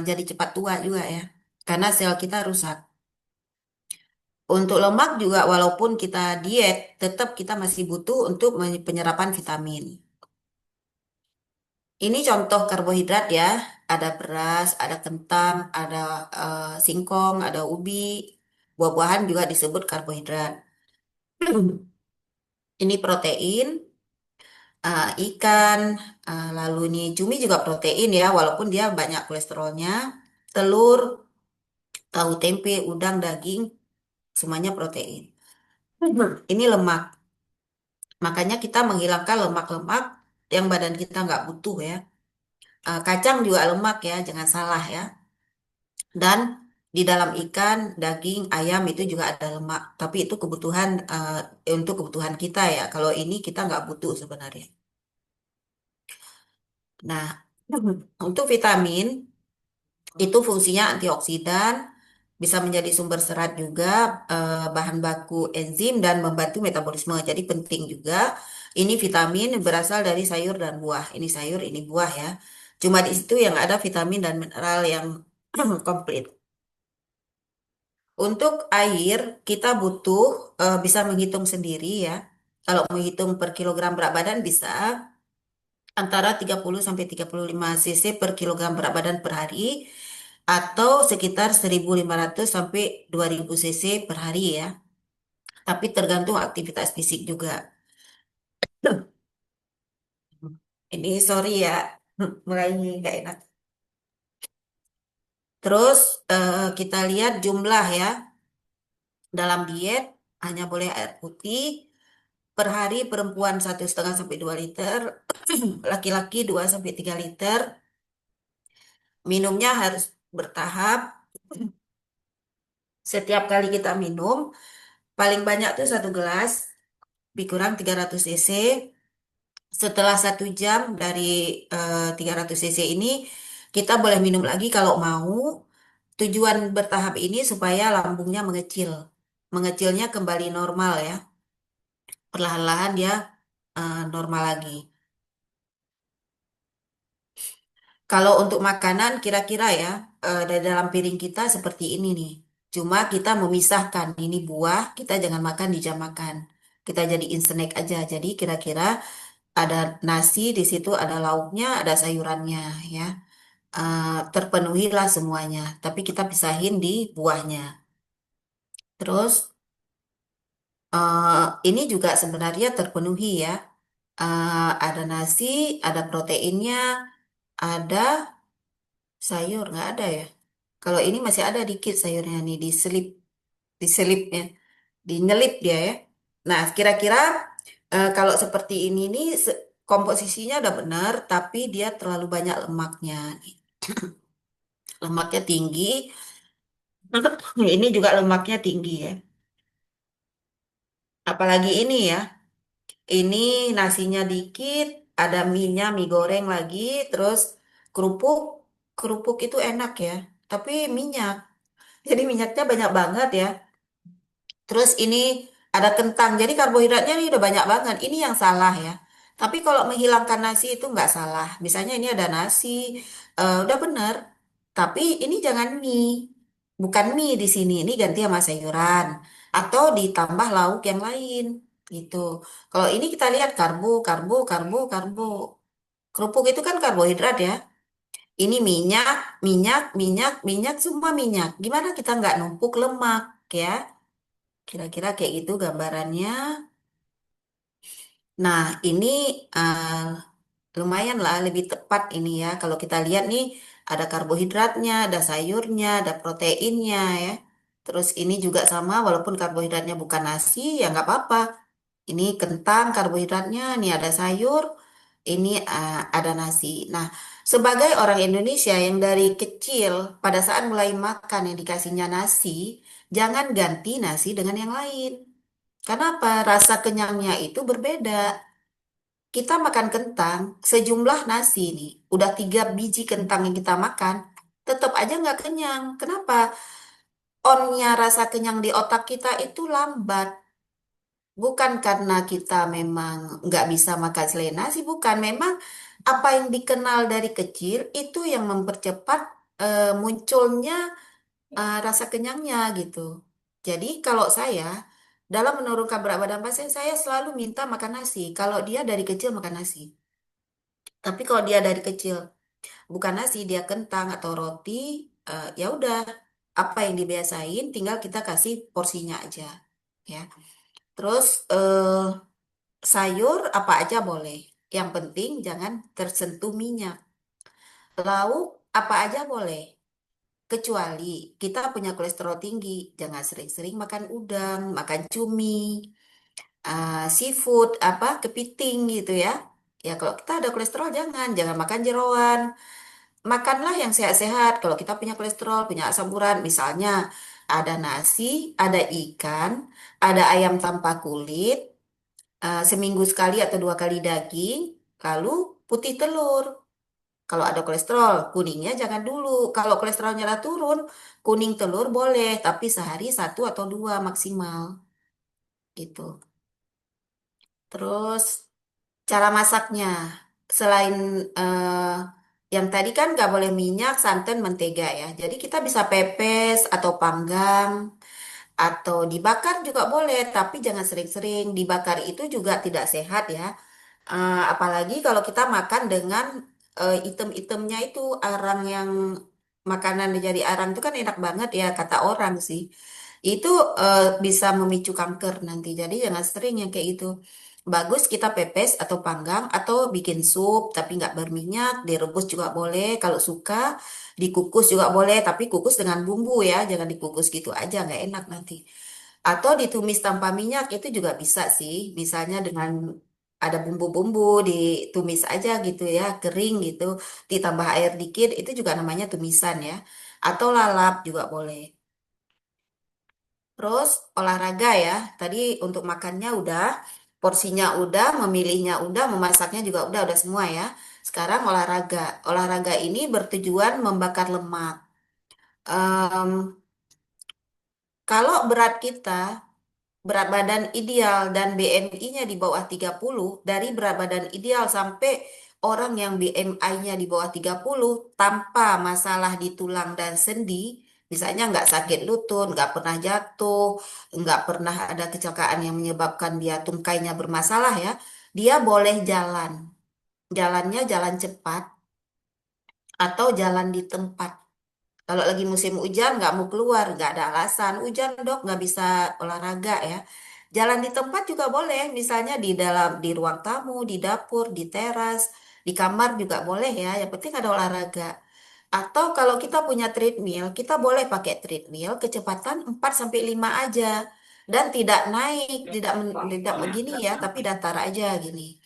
jadi cepat tua juga ya. Karena sel kita rusak. Untuk lemak juga walaupun kita diet, tetap kita masih butuh untuk penyerapan vitamin. Ini contoh karbohidrat ya. Ada beras, ada kentang, ada singkong, ada ubi. Buah-buahan juga disebut karbohidrat. Ini protein, ikan, lalu ini cumi juga protein ya, walaupun dia banyak kolesterolnya. Telur, tahu tempe, udang, daging, semuanya protein. Ini lemak. Makanya kita menghilangkan lemak-lemak yang badan kita nggak butuh ya. Kacang juga lemak ya, jangan salah ya. Dan di dalam ikan, daging, ayam itu juga ada lemak. Tapi itu kebutuhan untuk kebutuhan kita ya. Kalau ini kita nggak butuh sebenarnya. Nah, untuk vitamin itu fungsinya antioksidan, bisa menjadi sumber serat juga, bahan baku enzim dan membantu metabolisme. Jadi penting juga. Ini vitamin berasal dari sayur dan buah. Ini sayur, ini buah ya. Cuma di situ yang ada vitamin dan mineral yang komplit. Untuk air, kita butuh bisa menghitung sendiri ya. Kalau menghitung per kilogram berat badan bisa antara 30 sampai 35 cc per kilogram berat badan per hari atau sekitar 1.500 sampai 2.000 cc per hari ya. Tapi tergantung aktivitas fisik juga. Ini sorry ya, mulai nggak enak. Terus kita lihat jumlah ya. Dalam diet hanya boleh air putih per hari perempuan 1,5 sampai 2 liter, laki-laki 2 sampai 3 liter. Minumnya harus bertahap. Setiap kali kita minum, paling banyak tuh 1 gelas, lebih kurang 300 cc. Setelah 1 jam dari 300 cc ini, kita boleh minum lagi kalau mau. Tujuan bertahap ini supaya lambungnya mengecil. Mengecilnya kembali normal ya. Perlahan-lahan dia normal lagi. Kalau untuk makanan kira-kira ya dari dalam piring kita seperti ini nih. Cuma kita memisahkan ini buah, kita jangan makan di jam makan. Kita jadiin snack aja. Jadi kira-kira ada nasi di situ, ada lauknya, ada sayurannya ya. Terpenuhilah semuanya. Tapi kita pisahin di buahnya. Terus ini juga sebenarnya terpenuhi ya. Ada nasi, ada proteinnya, ada sayur nggak ada ya. Kalau ini masih ada dikit sayurnya nih diselipnya, dinyelip dia ya. Nah, kira-kira kalau seperti ini nih komposisinya udah benar, tapi dia terlalu banyak lemaknya. Lemaknya tinggi. Ini juga lemaknya tinggi ya. Apalagi ini ya. Ini nasinya dikit, ada mie-nya, mie goreng lagi, terus kerupuk. Kerupuk itu enak ya, tapi minyak. Jadi minyaknya banyak banget ya. Terus ini ada kentang, jadi karbohidratnya ini udah banyak banget. Ini yang salah ya. Tapi kalau menghilangkan nasi itu nggak salah. Misalnya ini ada nasi, udah bener. Tapi ini jangan mie, bukan mie di sini. Ini ganti sama sayuran atau ditambah lauk yang lain gitu. Kalau ini kita lihat karbo, karbo, karbo, karbo. Kerupuk itu kan karbohidrat ya. Ini minyak, minyak, minyak, minyak, semua minyak. Gimana kita nggak numpuk lemak ya? Kira-kira kayak gitu gambarannya. Nah, ini lumayan lah lebih tepat ini ya. Kalau kita lihat nih, ada karbohidratnya, ada sayurnya, ada proteinnya ya. Terus ini juga sama, walaupun karbohidratnya bukan nasi, ya nggak apa-apa. Ini kentang karbohidratnya, nih ada sayur, ini ada nasi. Nah, sebagai orang Indonesia yang dari kecil, pada saat mulai makan yang dikasihnya nasi, jangan ganti nasi dengan yang lain. Kenapa? Rasa kenyangnya itu berbeda. Kita makan kentang, sejumlah nasi nih, udah 3 biji kentang yang kita makan, tetap aja nggak kenyang. Kenapa? Onnya rasa kenyang di otak kita itu lambat. Bukan karena kita memang nggak bisa makan selain nasi, bukan. Memang apa yang dikenal dari kecil itu yang mempercepat munculnya rasa kenyangnya gitu. Jadi kalau saya dalam menurunkan berat badan pasien, saya selalu minta makan nasi. Kalau dia dari kecil makan nasi. Tapi kalau dia dari kecil bukan nasi, dia kentang atau roti, ya udah apa yang dibiasain, tinggal kita kasih porsinya aja, ya. Terus sayur apa aja boleh. Yang penting jangan tersentuh minyak. Lauk apa aja boleh. Kecuali kita punya kolesterol tinggi, jangan sering-sering makan udang, makan cumi, seafood, apa kepiting gitu ya. Ya kalau kita ada kolesterol jangan makan jeroan. Makanlah yang sehat-sehat. Kalau kita punya kolesterol, punya asam urat, misalnya ada nasi, ada ikan, ada ayam tanpa kulit, seminggu sekali atau 2 kali daging, lalu putih telur. Kalau ada kolesterol, kuningnya jangan dulu. Kalau kolesterolnya udah turun, kuning telur boleh, tapi sehari 1 atau 2 maksimal, gitu. Terus cara masaknya, selain yang tadi kan nggak boleh minyak, santan, mentega ya. Jadi kita bisa pepes atau panggang atau dibakar juga boleh, tapi jangan sering-sering. Dibakar itu juga tidak sehat ya. Apalagi kalau kita makan dengan item-itemnya itu arang yang makanan jadi arang itu kan enak banget ya kata orang sih. Itu bisa memicu kanker nanti. Jadi jangan sering yang kayak gitu. bagus kita pepes atau panggang atau bikin sup tapi nggak berminyak, direbus juga boleh kalau suka, dikukus juga boleh tapi kukus dengan bumbu ya, jangan dikukus gitu aja nggak enak nanti. Atau ditumis tanpa minyak itu juga bisa sih, misalnya dengan ada bumbu-bumbu ditumis aja gitu ya, kering gitu, ditambah air dikit itu juga namanya tumisan ya. Atau lalap juga boleh. Terus olahraga ya. Tadi untuk makannya udah, porsinya udah, memilihnya udah, memasaknya juga udah semua ya. Sekarang olahraga. Olahraga ini bertujuan membakar lemak. Em, kalau berat badan ideal dan BMI-nya di bawah 30, dari berat badan ideal sampai orang yang BMI-nya di bawah 30 tanpa masalah di tulang dan sendi, misalnya nggak sakit lutut, nggak pernah jatuh, nggak pernah ada kecelakaan yang menyebabkan dia tungkainya bermasalah ya, dia boleh jalan. Jalannya jalan cepat atau jalan di tempat. Kalau lagi musim hujan nggak mau keluar, nggak ada alasan. Hujan dok nggak bisa olahraga ya. Jalan di tempat juga boleh, misalnya di dalam di ruang tamu, di dapur, di teras, di kamar juga boleh ya. Yang penting ada olahraga. Atau kalau kita punya treadmill, kita boleh pakai treadmill kecepatan 4 sampai 5 aja dan tidak naik, tidak begini ya, tapi datar aja gini.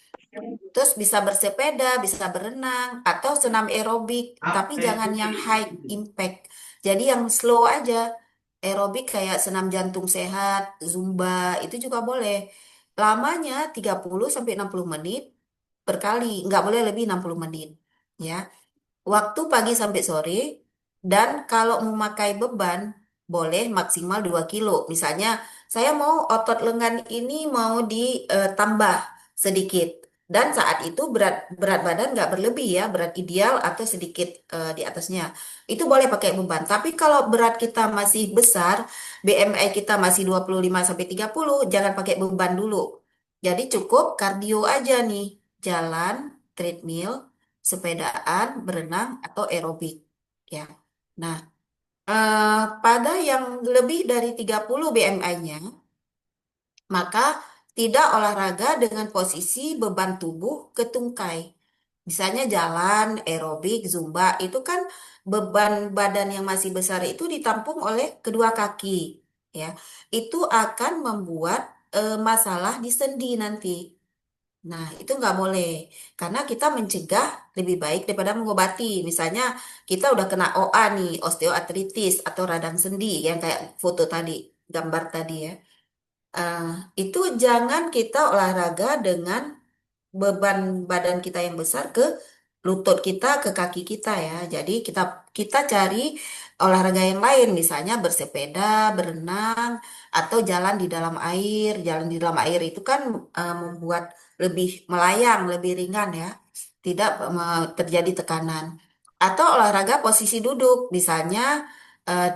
Terus bisa bersepeda, bisa berenang, atau senam aerobik, tapi jangan yang high impact. Jadi yang slow aja. Aerobik kayak senam jantung sehat, Zumba, itu juga boleh. Lamanya 30 sampai 60 menit per kali, nggak boleh lebih 60 menit. Ya, waktu pagi sampai sore, dan kalau memakai beban boleh maksimal 2 kilo. Misalnya saya mau otot lengan ini mau ditambah sedikit, dan saat itu berat berat badan nggak berlebih ya, berat ideal atau sedikit di atasnya itu boleh pakai beban. Tapi kalau berat kita masih besar, BMI kita masih 25 sampai 30, jangan pakai beban dulu. Jadi cukup kardio aja nih, jalan, treadmill, sepedaan, berenang, atau aerobik. Ya. Nah, pada yang lebih dari 30 BMI-nya, maka tidak olahraga dengan posisi beban tubuh ke tungkai. Misalnya jalan, aerobik, zumba, itu kan beban badan yang masih besar itu ditampung oleh kedua kaki. Ya, itu akan membuat masalah di sendi nanti. Nah, itu nggak boleh. Karena kita mencegah lebih baik daripada mengobati. Misalnya, kita udah kena OA nih, osteoartritis atau radang sendi, yang kayak foto tadi, gambar tadi ya. Eh, itu jangan kita olahraga dengan beban badan kita yang besar ke lutut kita, ke kaki kita ya. Jadi kita kita cari olahraga yang lain, misalnya bersepeda, berenang, atau jalan di dalam air. Jalan di dalam air itu kan membuat lebih melayang, lebih ringan ya, tidak terjadi tekanan. Atau olahraga posisi duduk, misalnya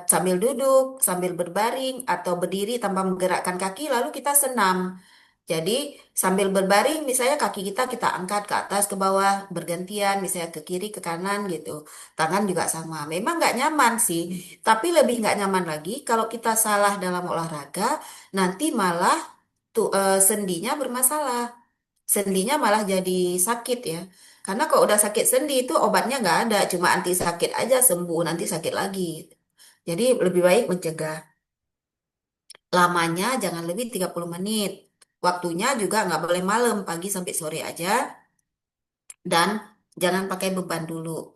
sambil duduk, sambil berbaring, atau berdiri tanpa menggerakkan kaki, lalu kita senam. Jadi sambil berbaring, misalnya kaki kita angkat ke atas ke bawah bergantian, misalnya ke kiri ke kanan gitu. Tangan juga sama. Memang nggak nyaman sih, tapi lebih nggak nyaman lagi kalau kita salah dalam olahraga, nanti malah sendinya bermasalah. Sendinya malah jadi sakit ya. Karena kalau udah sakit sendi itu obatnya nggak ada, cuma anti sakit aja sembuh, nanti sakit lagi. Jadi lebih baik mencegah. Lamanya jangan lebih 30 menit. Waktunya juga nggak boleh malam, pagi sampai sore aja. Dan jangan pakai beban dulu.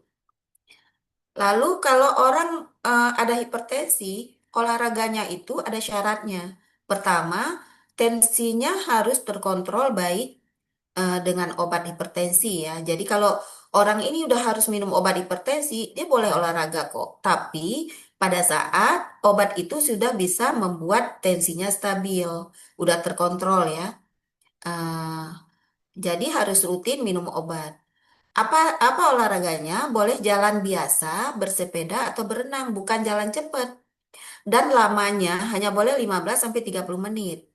Lalu kalau orang ada hipertensi, olahraganya itu ada syaratnya. Pertama, tensinya harus terkontrol baik dengan obat hipertensi ya. Jadi kalau orang ini udah harus minum obat hipertensi, dia boleh olahraga kok. Tapi pada saat obat itu sudah bisa membuat tensinya stabil, udah terkontrol ya. Eh, jadi harus rutin minum obat. Apa apa olahraganya? Boleh jalan biasa, bersepeda atau berenang, bukan jalan cepat. Dan lamanya hanya boleh 15 sampai 30 menit.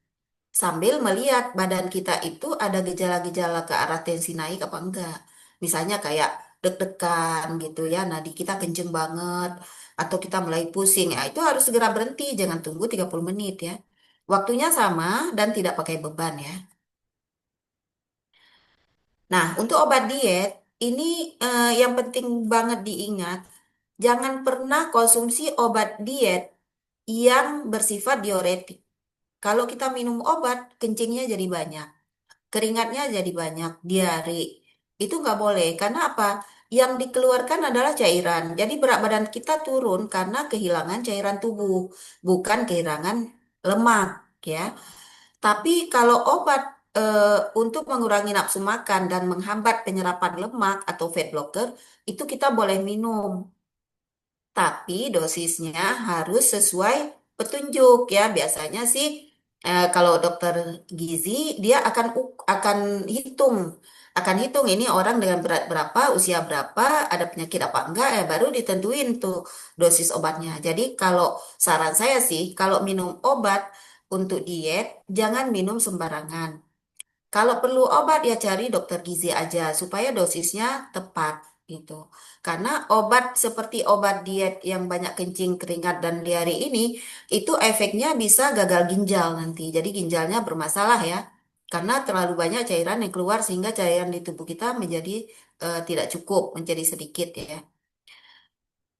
Sambil melihat badan kita itu ada gejala-gejala ke arah tensi naik apa enggak. Misalnya kayak deg-degan gitu ya, nadi kita kenceng banget, atau kita mulai pusing, ya itu harus segera berhenti, jangan tunggu 30 menit ya. Waktunya sama dan tidak pakai beban ya. Nah, untuk obat diet, ini yang penting banget diingat, jangan pernah konsumsi obat diet yang bersifat diuretik. Kalau kita minum obat, kencingnya jadi banyak, keringatnya jadi banyak, diare. Itu nggak boleh, karena apa? Yang dikeluarkan adalah cairan. Jadi berat badan kita turun karena kehilangan cairan tubuh, bukan kehilangan lemak, ya. Tapi kalau obat untuk mengurangi nafsu makan dan menghambat penyerapan lemak atau fat blocker, itu kita boleh minum. Tapi dosisnya harus sesuai petunjuk ya. Biasanya sih kalau dokter gizi dia akan hitung ini orang dengan berat berapa, usia berapa, ada penyakit apa enggak ya baru ditentuin tuh dosis obatnya. Jadi kalau saran saya sih kalau minum obat untuk diet jangan minum sembarangan. Kalau perlu obat ya cari dokter gizi aja supaya dosisnya tepat gitu. Karena obat seperti obat diet yang banyak kencing, keringat dan diare ini itu efeknya bisa gagal ginjal nanti. Jadi ginjalnya bermasalah ya. Karena terlalu banyak cairan yang keluar sehingga cairan di tubuh kita menjadi tidak cukup, menjadi sedikit ya.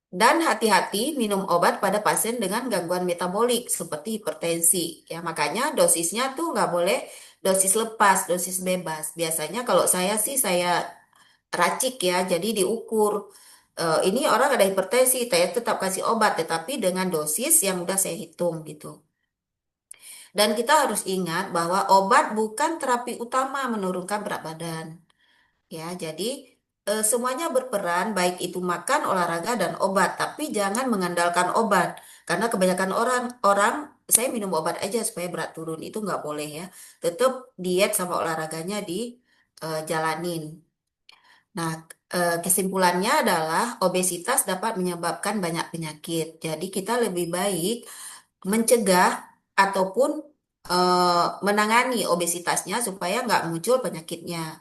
Dan hati-hati minum obat pada pasien dengan gangguan metabolik seperti hipertensi. Ya, makanya dosisnya tuh nggak boleh dosis lepas, dosis bebas. Biasanya kalau saya sih saya racik ya, jadi diukur. Ini orang ada hipertensi, saya tetap kasih obat, tetapi dengan dosis yang udah saya hitung gitu. Dan kita harus ingat bahwa obat bukan terapi utama menurunkan berat badan. Ya, jadi semuanya berperan, baik itu makan, olahraga, dan obat. Tapi jangan mengandalkan obat, karena kebanyakan orang saya minum obat aja supaya berat turun itu nggak boleh ya. Tetap diet sama olahraganya dijalanin. Nah, kesimpulannya adalah obesitas dapat menyebabkan banyak penyakit. Jadi kita lebih baik mencegah ataupun menangani obesitasnya supaya nggak muncul penyakitnya.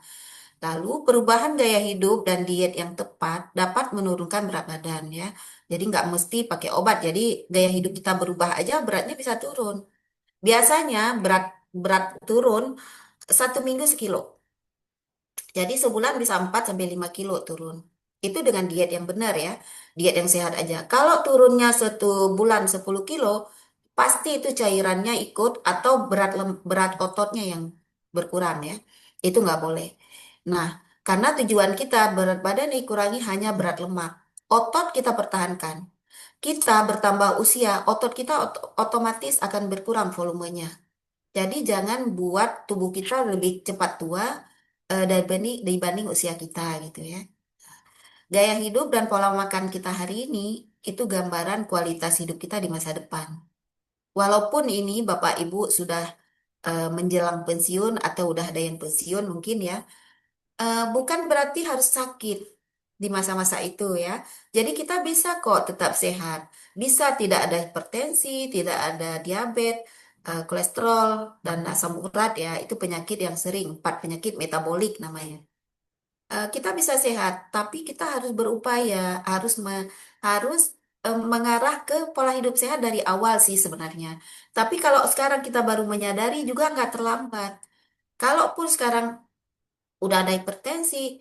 Lalu perubahan gaya hidup dan diet yang tepat dapat menurunkan berat badan ya. Jadi nggak mesti pakai obat. Jadi gaya hidup kita berubah aja beratnya bisa turun. Biasanya berat berat turun 1 minggu sekilo. Jadi sebulan bisa 4 sampai 5 kilo turun. Itu dengan diet yang benar ya. Diet yang sehat aja. Kalau turunnya 1 bulan 10 kilo, pasti itu cairannya ikut atau berat ototnya yang berkurang ya. Itu nggak boleh. Nah, karena tujuan kita berat badan dikurangi hanya berat lemak. Otot kita pertahankan. Kita bertambah usia, otot kita otomatis akan berkurang volumenya. Jadi jangan buat tubuh kita lebih cepat tua dibanding usia kita gitu ya. Gaya hidup dan pola makan kita hari ini itu gambaran kualitas hidup kita di masa depan. Walaupun ini Bapak Ibu sudah menjelang pensiun atau udah ada yang pensiun mungkin ya, bukan berarti harus sakit di masa-masa itu ya. Jadi kita bisa kok tetap sehat. Bisa tidak ada hipertensi, tidak ada diabetes, kolesterol, dan asam urat ya. Itu penyakit yang sering, 4 penyakit metabolik namanya. Kita bisa sehat, tapi kita harus berupaya, harus mengarah ke pola hidup sehat dari awal sih sebenarnya. Tapi kalau sekarang kita baru menyadari juga nggak terlambat. Kalaupun sekarang udah ada hipertensi,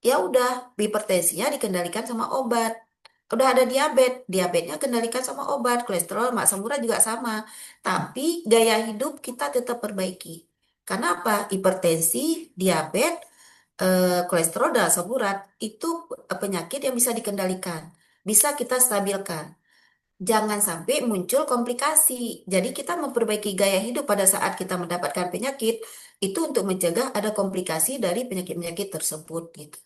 ya udah hipertensinya dikendalikan sama obat. Udah ada diabetesnya kendalikan sama obat, kolesterol, asam urat juga sama. Tapi gaya hidup kita tetap perbaiki. Karena apa? Hipertensi, diabetes, kolesterol dan asam urat itu penyakit yang bisa dikendalikan, bisa kita stabilkan. Jangan sampai muncul komplikasi. Jadi kita memperbaiki gaya hidup pada saat kita mendapatkan penyakit itu untuk mencegah ada komplikasi dari penyakit-penyakit tersebut gitu.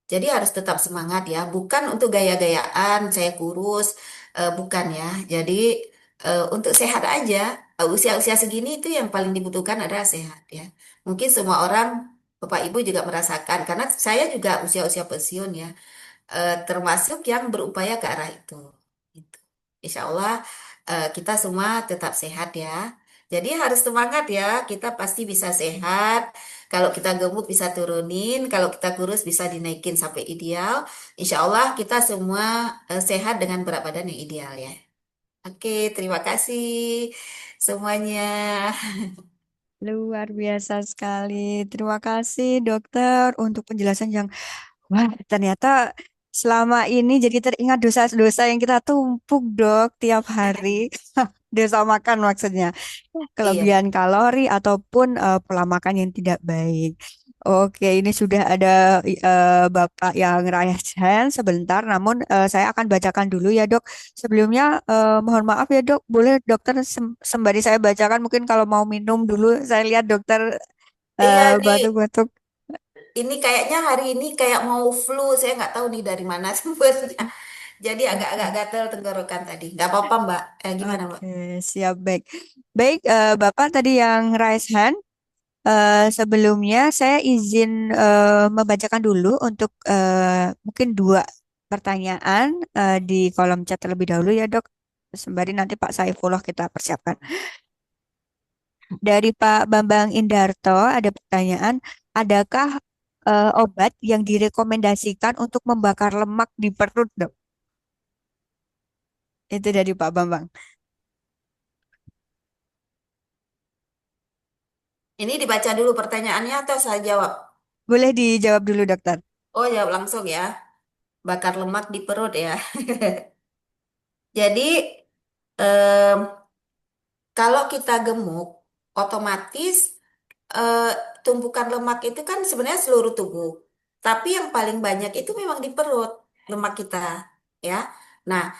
Jadi harus tetap semangat ya, bukan untuk gaya-gayaan, saya kurus, bukan ya. Jadi untuk sehat aja, usia-usia segini itu yang paling dibutuhkan adalah sehat ya. Mungkin semua orang, Bapak Ibu juga merasakan, karena saya juga usia-usia pensiun ya, termasuk yang berupaya ke arah itu. Gitu. Insya Allah kita semua tetap sehat ya. Jadi harus semangat ya, kita pasti bisa sehat. Kalau kita gemuk bisa turunin, kalau kita kurus bisa dinaikin sampai ideal. Insya Allah kita semua sehat dengan berat badan yang ideal ya. Oke, terima kasih semuanya. Luar biasa sekali. Terima kasih dokter untuk penjelasan yang wah, ternyata selama ini jadi teringat dosa-dosa yang kita tumpuk, Dok, tiap hari. Dosa makan maksudnya. Iya. Kelebihan kalori ataupun pola makan yang tidak baik. Oke, ini sudah ada Bapak yang raise hand sebentar, namun saya akan bacakan dulu ya, Dok. Sebelumnya mohon maaf ya, Dok. Boleh dokter sembari saya bacakan mungkin kalau mau minum dulu. Saya lihat dokter Iya, batuk-batuk. ini kayaknya hari ini kayak mau flu. Saya nggak tahu nih dari mana sumbernya. Jadi agak-agak Oke. gatel tenggorokan tadi. Nggak apa-apa, Mbak. Gimana, Mbak? Oke, siap baik. Baik, Bapak tadi yang raise hand. Sebelumnya saya izin membacakan dulu untuk mungkin dua pertanyaan di kolom chat terlebih dahulu ya dok. Sembari nanti Pak Saifullah kita persiapkan. Dari Pak Bambang Indarto ada pertanyaan, adakah obat yang direkomendasikan untuk membakar lemak di perut dok? Itu dari Pak Bambang. Ini dibaca dulu pertanyaannya atau saya jawab? Boleh dijawab dulu dokter. Oh, jawab langsung ya. Bakar lemak di perut ya. Jadi, em, kalau kita gemuk, otomatis eh, tumpukan lemak itu kan sebenarnya seluruh tubuh. Tapi yang paling banyak itu memang di perut lemak kita, ya. Nah,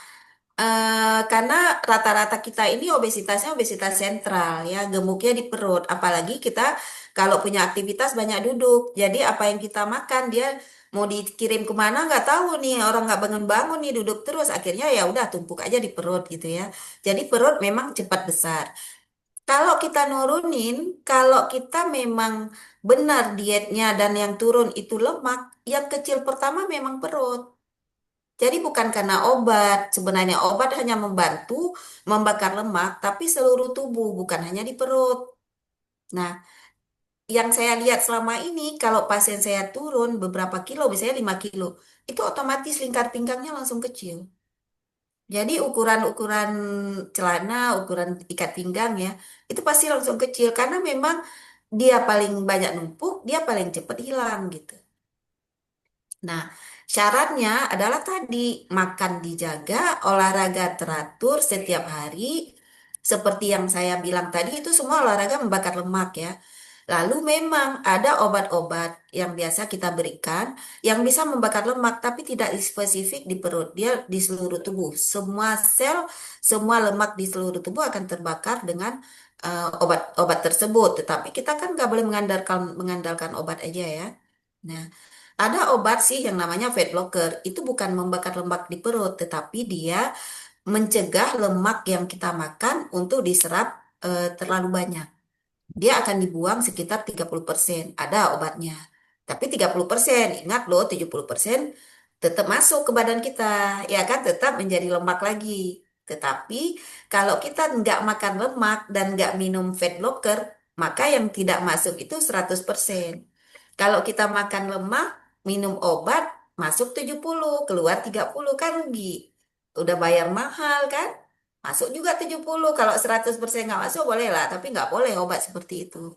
karena rata-rata kita ini obesitasnya obesitas sentral ya, gemuknya di perut. Apalagi kita kalau punya aktivitas banyak duduk. Jadi apa yang kita makan dia mau dikirim kemana nggak tahu nih, orang nggak bangun-bangun nih duduk terus. Akhirnya ya udah tumpuk aja di perut gitu ya. Jadi perut memang cepat besar. Kalau kita nurunin, kalau kita memang benar dietnya dan yang turun itu lemak, yang kecil pertama memang perut. Jadi bukan karena obat, sebenarnya obat hanya membantu membakar lemak, tapi seluruh tubuh, bukan hanya di perut. Nah, yang saya lihat selama ini, kalau pasien saya turun beberapa kilo, misalnya 5 kilo, itu otomatis lingkar pinggangnya langsung kecil. Jadi ukuran-ukuran celana, ukuran ikat pinggang ya, itu pasti langsung kecil, karena memang dia paling banyak numpuk, dia paling cepat hilang gitu. Nah, syaratnya adalah tadi makan dijaga, olahraga teratur setiap hari. Seperti yang saya bilang tadi itu semua olahraga membakar lemak ya. Lalu memang ada obat-obat yang biasa kita berikan yang bisa membakar lemak tapi tidak spesifik di perut, dia di seluruh tubuh. Semua sel, semua lemak di seluruh tubuh akan terbakar dengan obat-obat tersebut. Tetapi kita kan nggak boleh mengandalkan mengandalkan obat aja ya. Nah, ada obat sih yang namanya fat blocker. Itu bukan membakar lemak di perut, tetapi dia mencegah lemak yang kita makan untuk diserap terlalu banyak. Dia akan dibuang sekitar 30%. Ada obatnya. Tapi 30%, ingat loh 70% tetap masuk ke badan kita. Ya kan tetap menjadi lemak lagi. Tetapi kalau kita nggak makan lemak dan nggak minum fat blocker, maka yang tidak masuk itu 100%. Kalau kita makan lemak, minum obat, masuk 70, keluar 30 kan rugi. Udah bayar mahal kan? Masuk juga 70. Kalau 100% nggak masuk boleh lah, tapi nggak boleh obat seperti itu.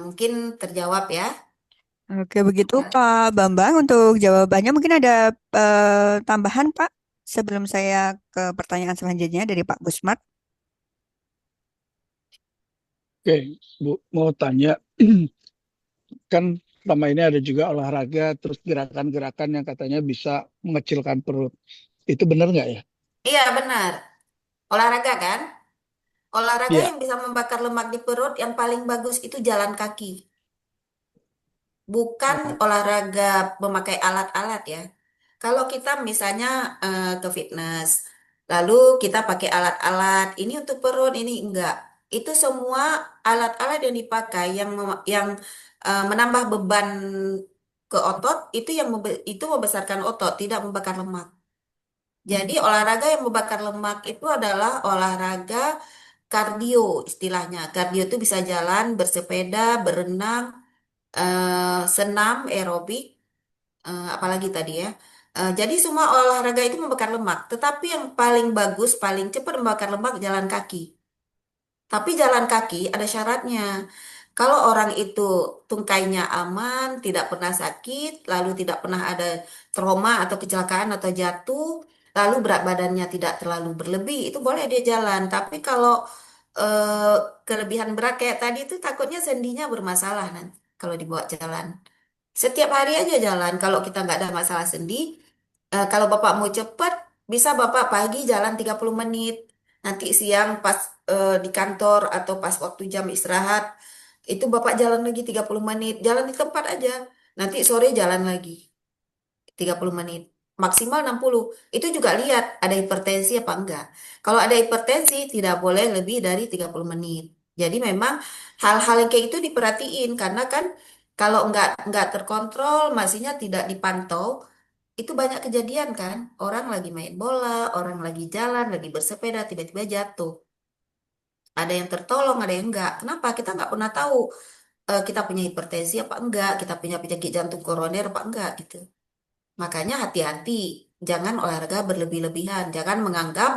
Mungkin terjawab ya. Oke, begitu Ya. Pak Bambang untuk jawabannya. Mungkin ada tambahan Pak sebelum saya ke pertanyaan selanjutnya dari Pak Gusmat. Oke, Bu, mau tanya, kan selama ini ada juga olahraga, terus gerakan-gerakan yang katanya bisa mengecilkan perut. Itu benar nggak ya? Iya benar. Olahraga kan? Olahraga Iya. yang bisa membakar lemak di perut yang paling bagus itu jalan kaki. Bukan Oh, olahraga memakai alat-alat ya. Kalau kita misalnya ke fitness, lalu kita pakai alat-alat, ini untuk perut, ini enggak. Itu semua alat-alat yang dipakai yang menambah beban ke otot itu itu membesarkan otot, tidak membakar lemak. Jadi olahraga yang membakar lemak itu adalah olahraga kardio istilahnya. Kardio itu bisa jalan, bersepeda, berenang, senam, aerobik, apalagi tadi ya. Jadi semua olahraga itu membakar lemak, tetapi yang paling bagus, paling cepat membakar lemak jalan kaki. Tapi jalan kaki ada syaratnya. Kalau orang itu tungkainya aman, tidak pernah sakit, lalu tidak pernah ada trauma atau kecelakaan atau jatuh, lalu berat badannya tidak terlalu berlebih, itu boleh dia jalan. Tapi kalau eh, kelebihan berat kayak tadi itu takutnya sendinya bermasalah nanti kalau dibawa jalan. Setiap hari aja jalan. Kalau kita nggak ada masalah sendi, kalau Bapak mau cepat, bisa Bapak pagi jalan 30 menit. Nanti siang pas di kantor atau pas waktu jam istirahat, itu Bapak jalan lagi 30 menit. Jalan di tempat aja. Nanti sore jalan lagi 30 menit. Maksimal 60. Itu juga lihat ada hipertensi apa enggak. Kalau ada hipertensi, tidak boleh lebih dari 30 menit. Jadi memang hal-hal yang kayak itu diperhatiin karena kan kalau enggak terkontrol, masihnya tidak dipantau, itu banyak kejadian kan. Orang lagi main bola, orang lagi jalan, lagi bersepeda, tiba-tiba jatuh. Ada yang tertolong, ada yang enggak. Kenapa? Kita nggak pernah tahu kita punya hipertensi apa enggak, kita punya penyakit jantung koroner apa enggak gitu. Makanya hati-hati, jangan olahraga berlebih-lebihan. Jangan menganggap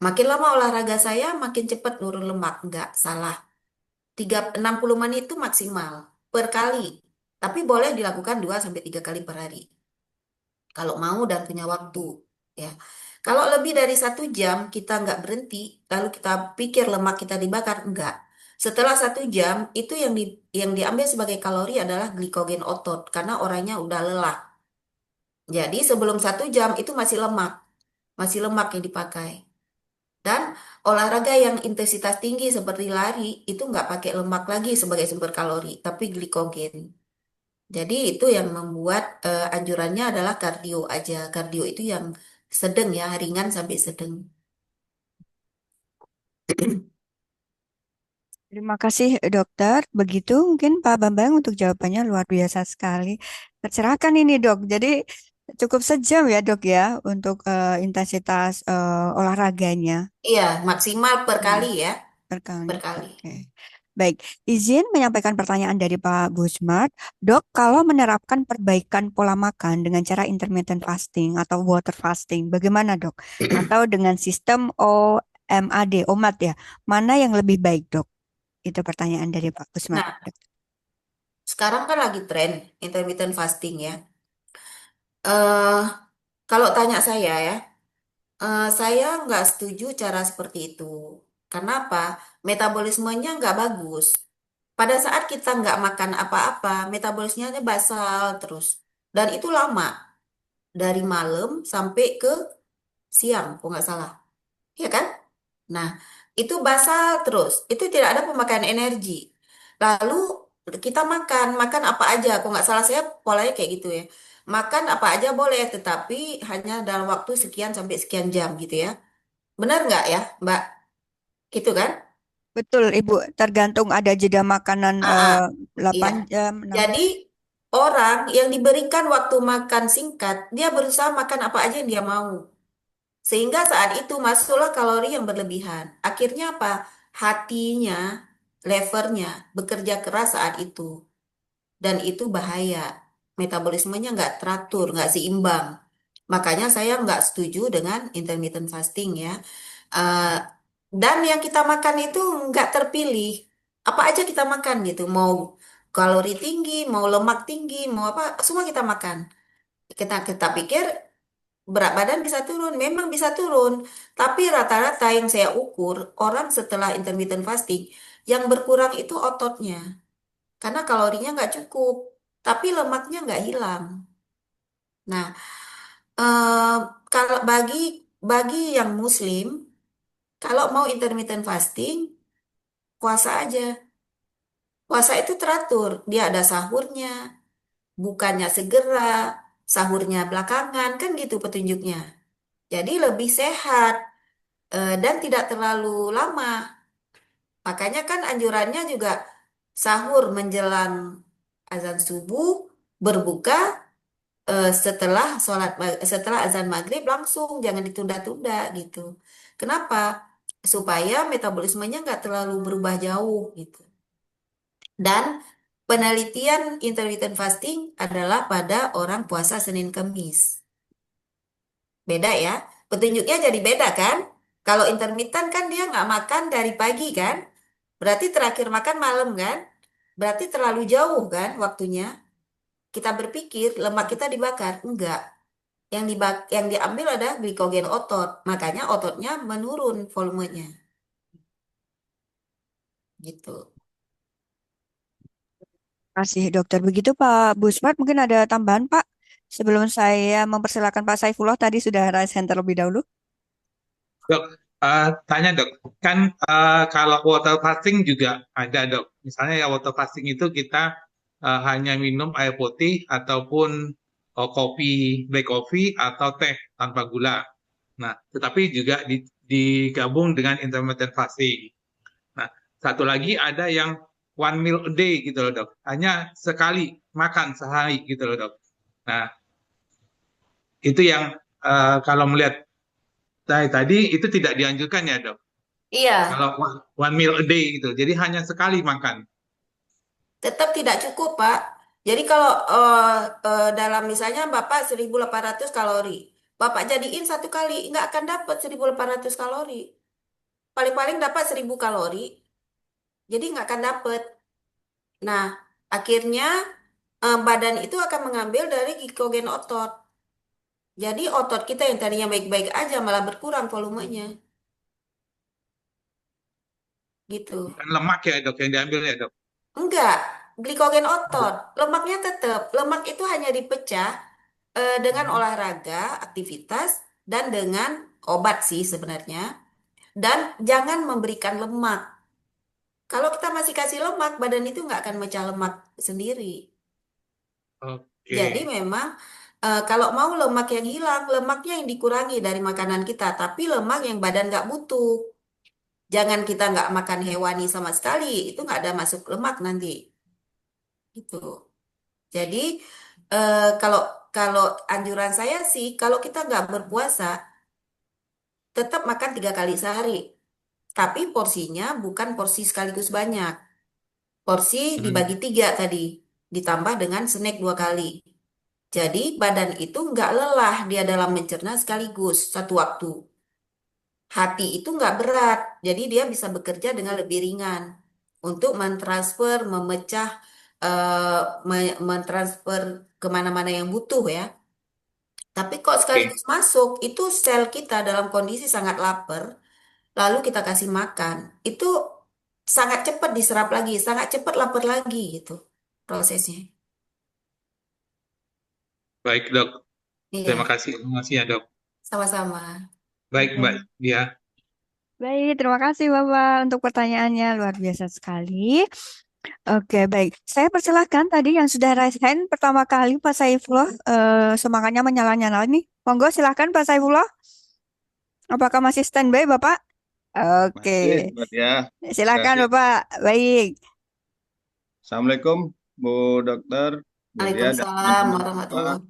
makin lama olahraga saya makin cepat nurun lemak. Enggak, salah. 60 menit itu maksimal per kali. Tapi boleh dilakukan 2 sampai 3 kali per hari. Kalau mau dan punya waktu. Ya. Kalau lebih dari 1 jam kita nggak berhenti, lalu kita pikir lemak kita dibakar, enggak. Setelah 1 jam, itu yang diambil sebagai kalori adalah glikogen otot. Karena orangnya udah lelah. Jadi sebelum 1 jam itu masih lemak yang dipakai. Dan olahraga yang intensitas tinggi seperti lari itu nggak pakai lemak lagi sebagai sumber kalori, tapi glikogen. Jadi itu yang membuat anjurannya adalah kardio aja. Kardio itu yang sedang ya, ringan sampai sedang. Terima kasih dokter. Begitu mungkin Pak Bambang untuk jawabannya luar biasa sekali. Tercerahkan ini dok. Jadi cukup sejam ya dok ya untuk intensitas olahraganya. Iya, maksimal per Hmm, kali ya, per kali. per kali. Oke. Baik, izin menyampaikan pertanyaan dari Pak Busmart. Dok, kalau menerapkan perbaikan pola makan dengan cara intermittent fasting atau water fasting, bagaimana dok? Atau dengan sistem OMAD ya, mana yang lebih baik dok? Itu pertanyaan dari Pak Busmart. Nah, sekarang kan lagi tren intermittent fasting ya. eh Kalau tanya saya ya, saya nggak setuju cara seperti itu. Karena apa? Metabolismenya nggak bagus. Pada saat kita nggak makan apa-apa, metabolismenya basal terus. Dan itu lama, dari malam sampai ke siang, kok nggak salah. Ya kan? Nah, itu basal terus. Itu tidak ada pemakaian energi. Lalu kita makan apa aja. Kok nggak salah saya polanya kayak gitu ya. Makan apa aja boleh, tetapi hanya dalam waktu sekian sampai sekian jam gitu ya. Benar nggak ya, Mbak? Gitu kan? Betul, Ibu. Tergantung ada jeda makanan Ah, ah, iya. 8 jam, 6 Jadi orang yang diberikan waktu makan singkat, dia berusaha makan apa aja yang dia mau. Sehingga saat itu masuklah kalori yang berlebihan. Akhirnya apa? Hatinya, levernya bekerja keras saat itu. Dan itu bahaya. Metabolismenya nggak teratur, nggak seimbang. Makanya saya nggak setuju dengan intermittent fasting ya. Eh, dan yang kita makan itu nggak terpilih. Apa aja kita makan gitu. Mau kalori tinggi, mau lemak tinggi, mau apa, semua kita makan. Kita pikir berat badan bisa turun, memang bisa turun. Tapi rata-rata yang saya ukur, orang setelah intermittent fasting, yang berkurang itu ototnya. Karena kalorinya nggak cukup, tapi lemaknya nggak hilang. Nah, eh, kalau bagi yang Muslim, kalau mau intermittent fasting, puasa aja. Puasa itu teratur, dia ada sahurnya, bukannya segera, sahurnya belakangan, kan gitu petunjuknya. Jadi lebih sehat dan tidak terlalu lama. Makanya kan anjurannya juga sahur menjelang azan subuh, berbuka setelah azan maghrib langsung, jangan ditunda-tunda gitu. Kenapa? Supaya metabolismenya nggak terlalu berubah jauh gitu. Dan penelitian intermittent fasting adalah pada orang puasa Senin Kemis. Beda ya. Petunjuknya jadi beda kan? Kalau intermittent kan dia nggak makan dari pagi kan? Berarti terakhir makan malam kan? Berarti terlalu jauh kan waktunya? Kita berpikir lemak kita dibakar. Enggak. Yang diambil adalah glikogen otot. Makanya ototnya menurun volumenya. Gitu. Kasih dokter. Begitu Pak Busmat, mungkin ada tambahan Pak. Sebelum saya mempersilakan Pak Saifullah tadi sudah raise hand terlebih dahulu. Dok, tanya dok, kan kalau water fasting juga ada dok. Misalnya ya water fasting itu kita hanya minum air putih ataupun kopi, black coffee atau teh tanpa gula. Nah, tetapi juga digabung dengan intermittent fasting. Nah, satu lagi ada yang one meal a day gitu loh dok, hanya sekali makan sehari gitu loh dok. Nah, itu yang kalau melihat tadi itu tidak dianjurkan ya dok. Iya, Kalau one meal a day gitu, jadi hanya sekali makan. tetap tidak cukup, Pak. Jadi kalau dalam misalnya Bapak 1.800 kalori, Bapak jadiin satu kali, nggak akan dapat 1.800 kalori. Paling-paling dapat 1.000 kalori, jadi nggak akan dapat. Nah, akhirnya badan itu akan mengambil dari glikogen otot. Jadi otot kita yang tadinya baik-baik aja malah berkurang volumenya. Gitu. Bukan lemak ya dok yang diambil ya dok. Enggak, glikogen otot. Lemaknya tetap. Lemak itu hanya dipecah dengan Hmm. olahraga, aktivitas, dan dengan obat sih sebenarnya. Dan jangan memberikan lemak. Kalau kita masih kasih lemak, badan itu nggak akan mecah lemak sendiri. Jadi Oke, memang kalau mau lemak yang hilang, lemaknya yang dikurangi dari makanan kita. Tapi lemak yang badan nggak butuh. Jangan kita nggak makan hewani sama sekali. Itu nggak ada masuk lemak nanti. Gitu. Jadi kalau kalau anjuran saya sih, kalau kita nggak berpuasa, tetap makan 3 kali sehari. Tapi porsinya bukan porsi sekaligus banyak. Porsi Hmm, dibagi 3 tadi, ditambah dengan snack 2 kali. Jadi badan itu nggak lelah dia dalam mencerna sekaligus satu waktu. Hati itu nggak berat, jadi dia bisa bekerja dengan lebih ringan untuk mentransfer, memecah, eh, mentransfer kemana-mana yang butuh ya. Tapi kok oke, sekaligus masuk, itu sel kita dalam kondisi sangat lapar, lalu kita kasih makan, itu sangat cepat diserap lagi, sangat cepat lapar lagi gitu prosesnya. baik dok. Iya, Terima kasih ya dok. sama-sama. Baik Mbak Dia. Baik, terima kasih Bapak untuk pertanyaannya. Luar biasa sekali. Oke, baik. Saya persilahkan tadi yang sudah raise hand pertama kali Pak Saifullah. Semangatnya menyala-nyala nih. Monggo silahkan Pak Saifullah. Apakah masih standby Bapak? Oke, Masih, Mbak Dia. Terima silakan kasih. Bapak. Baik. Assalamualaikum, Bu Dokter, Bu Lia, dan Waalaikumsalam teman-teman semua. warahmatullahi.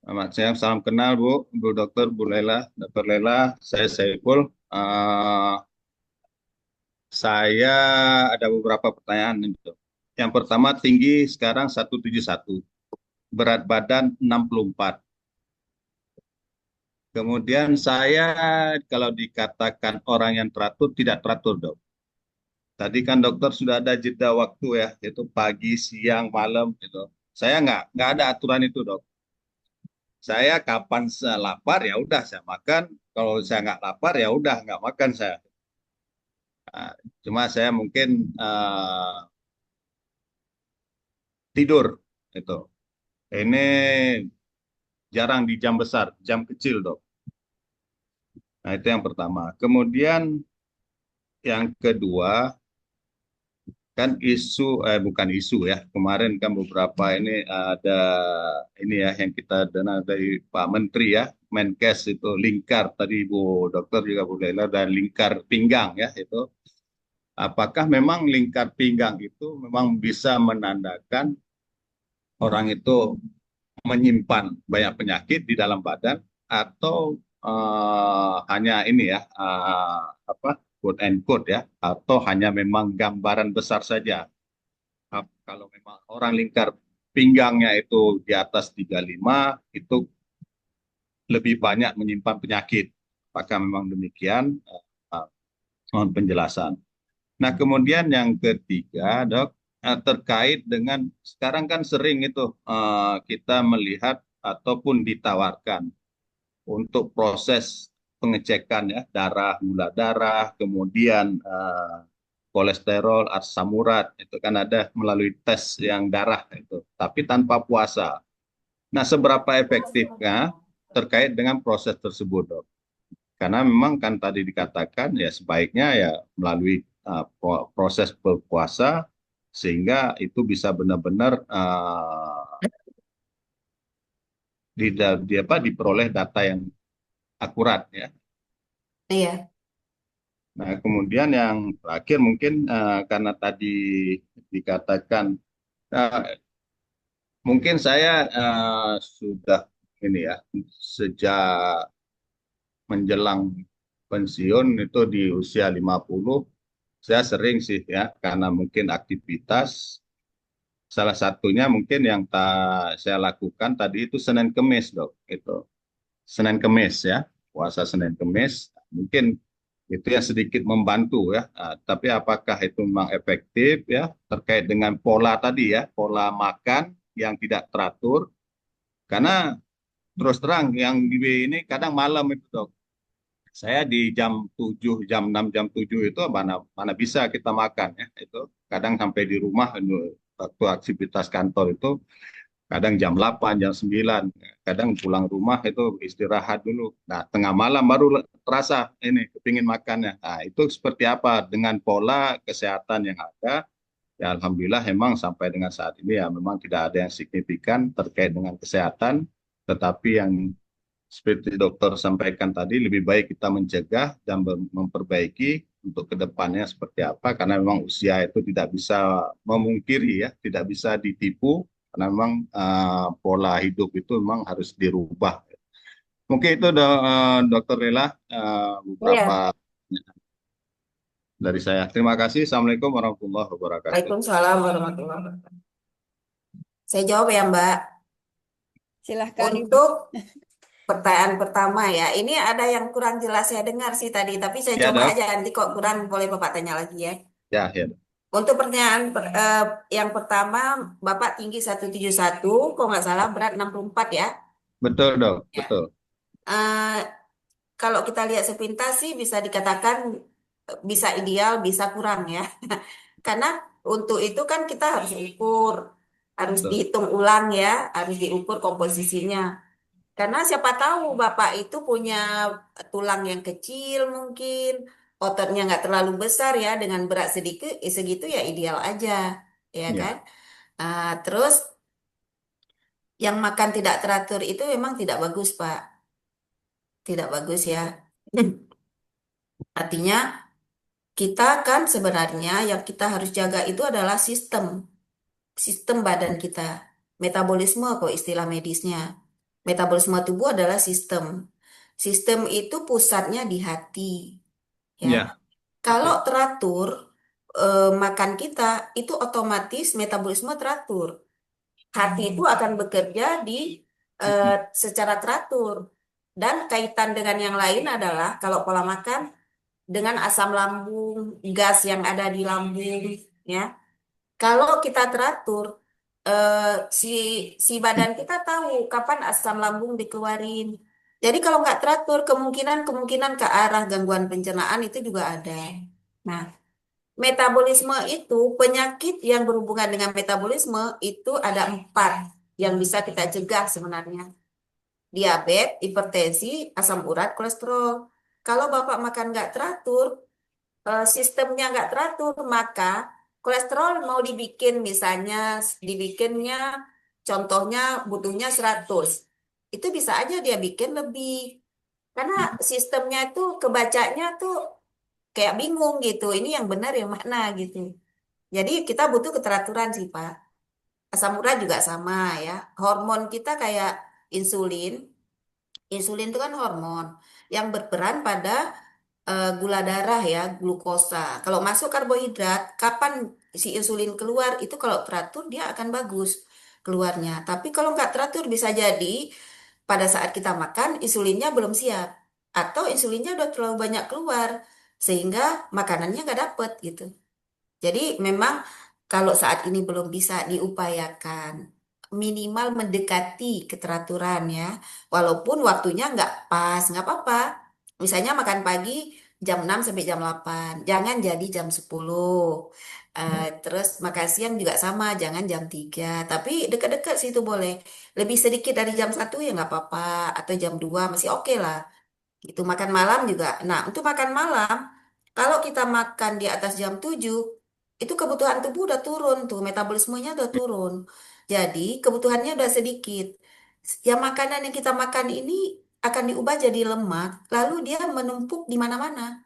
Selamat siang, salam kenal Bu, Bu Dokter, Bu Lela, Dokter Lela. Saya Saiful. Eh, saya ada beberapa pertanyaan nih, Dok. Yang pertama, tinggi sekarang 171, berat badan 64. Kemudian saya kalau dikatakan orang yang teratur, tidak teratur, Dok. Tadi kan dokter sudah ada jeda waktu ya, itu pagi, siang, malam gitu. Saya nggak ada aturan itu dok. Saya kapan saya lapar ya udah saya makan. Kalau saya nggak lapar ya udah nggak makan saya. Nah, cuma saya mungkin tidur itu. Ini jarang di jam besar, jam kecil dok. Nah itu yang pertama. Kemudian yang kedua kan isu bukan isu ya kemarin kan beberapa ini ada ini ya yang kita dengar dari Pak Menteri ya Menkes itu lingkar tadi Bu Dokter juga Bu Lela dan lingkar pinggang ya itu apakah memang lingkar pinggang itu memang bisa menandakan orang itu menyimpan banyak penyakit di dalam badan atau hanya ini ya apa quote and quote ya atau hanya memang gambaran besar saja. Kalau memang orang lingkar pinggangnya itu di atas 35, itu lebih banyak menyimpan penyakit. Apakah memang demikian? Mohon penjelasan. Nah, kemudian yang ketiga, Dok, terkait dengan sekarang kan sering itu kita melihat ataupun ditawarkan untuk proses pengecekan ya darah, gula darah, kemudian kolesterol, asam urat itu kan ada melalui tes yang darah itu, tapi tanpa puasa. Nah, seberapa efektifkah terkait dengan proses tersebut, Dok? Karena memang kan tadi dikatakan ya sebaiknya ya melalui proses berpuasa sehingga itu bisa benar-benar diperoleh data yang akurat ya. Iya. Nah, kemudian yang terakhir mungkin karena tadi dikatakan eh, mungkin saya sudah ini ya sejak menjelang pensiun itu di usia 50 saya sering sih ya karena mungkin aktivitas salah satunya mungkin yang saya lakukan tadi itu Senin Kemis, Dok, itu. Senin Kemis ya, puasa Senin Kemis mungkin itu yang sedikit membantu ya. Tapi apakah itu memang efektif ya terkait dengan pola tadi ya, pola makan yang tidak teratur karena terus terang yang di W ini kadang malam itu, Dok. Saya di jam 7, jam 6, jam 7 itu mana mana bisa kita makan ya itu. Kadang sampai di rumah waktu aktivitas kantor itu kadang jam 8, jam 9, kadang pulang rumah itu istirahat dulu. Nah, tengah malam baru terasa ini kepingin makannya. Nah, itu seperti apa dengan pola kesehatan yang ada? Ya, alhamdulillah memang sampai dengan saat ini ya memang tidak ada yang signifikan terkait dengan kesehatan, tetapi yang seperti dokter sampaikan tadi, lebih baik kita mencegah dan memperbaiki untuk kedepannya seperti apa, karena memang usia itu tidak bisa memungkiri ya, tidak bisa ditipu, karena memang pola hidup itu memang harus dirubah. Mungkin itu dokter Rela beberapa Iya. dari saya. Terima kasih. Assalamualaikum warahmatullahi wabarakatuh. Waalaikumsalam warahmatullahi wabarakatuh. Saya jawab ya, Mbak. Silahkan Ibu. Untuk pertanyaan pertama ya, ini ada yang kurang jelas saya dengar sih tadi, tapi saya Ya coba dok, aja nanti kok kurang boleh Bapak tanya lagi ya. ya ya. Untuk pertanyaan yang pertama, Bapak tinggi 171, kok nggak salah berat 64 ya. Betul dok, Ya. betul. Eh, Kalau kita lihat sepintas sih bisa dikatakan bisa ideal, bisa kurang ya. Karena untuk itu kan kita harus ukur, harus Betul. dihitung ulang ya, harus diukur komposisinya. Karena siapa tahu Bapak itu punya tulang yang kecil mungkin, ototnya nggak terlalu besar ya, dengan berat sedikit, segitu ya ideal aja, ya Ya, kan? Terus yang makan tidak teratur itu memang tidak bagus, Pak. Tidak bagus ya. Artinya kita kan sebenarnya yang kita harus jaga itu adalah sistem badan kita. Metabolisme kok istilah medisnya. Metabolisme tubuh adalah sistem. Sistem itu pusatnya di hati, ya. ya, Kalau betul. teratur makan kita itu otomatis metabolisme teratur. Hati itu akan bekerja di eh, secara teratur. Dan kaitan dengan yang lain adalah kalau pola makan dengan asam lambung, gas yang ada di lambung, ya. Kalau kita teratur, si si badan kita tahu kapan asam lambung dikeluarin. Jadi kalau nggak teratur, kemungkinan ke arah gangguan pencernaan itu juga ada. Nah, metabolisme itu penyakit yang berhubungan dengan metabolisme itu ada 4 yang bisa kita cegah sebenarnya. Diabetes, hipertensi, asam urat, kolesterol. Kalau Bapak makan nggak teratur, sistemnya nggak teratur, maka kolesterol mau dibikin misalnya dibikinnya contohnya butuhnya 100. Itu bisa aja dia bikin lebih. Karena sistemnya itu kebacanya tuh kayak bingung gitu. Ini yang benar yang mana gitu. Jadi kita butuh keteraturan sih Pak. Asam urat juga sama ya. Hormon kita kayak insulin. Insulin itu kan hormon yang berperan pada gula darah ya, glukosa. Kalau masuk karbohidrat, kapan si insulin keluar itu kalau teratur dia akan bagus keluarnya. Tapi kalau nggak teratur bisa jadi pada saat kita makan insulinnya belum siap atau insulinnya udah terlalu banyak keluar sehingga makanannya nggak dapet gitu. Jadi memang kalau saat ini belum bisa diupayakan, minimal mendekati keteraturan ya. Walaupun waktunya nggak pas, nggak apa-apa. Misalnya makan pagi jam 6 sampai jam 8, jangan jadi jam 10. Terus makan siang juga sama, jangan jam 3. Tapi dekat-dekat situ boleh. Lebih sedikit dari jam 1 ya nggak apa-apa. Atau jam 2 masih oke lah. Itu makan malam juga. Nah, untuk makan malam, kalau kita makan di atas jam 7, itu kebutuhan tubuh udah turun tuh, metabolismenya udah turun. Jadi, kebutuhannya udah sedikit. Yang makanan yang kita makan ini akan diubah jadi lemak, lalu dia menumpuk di mana-mana.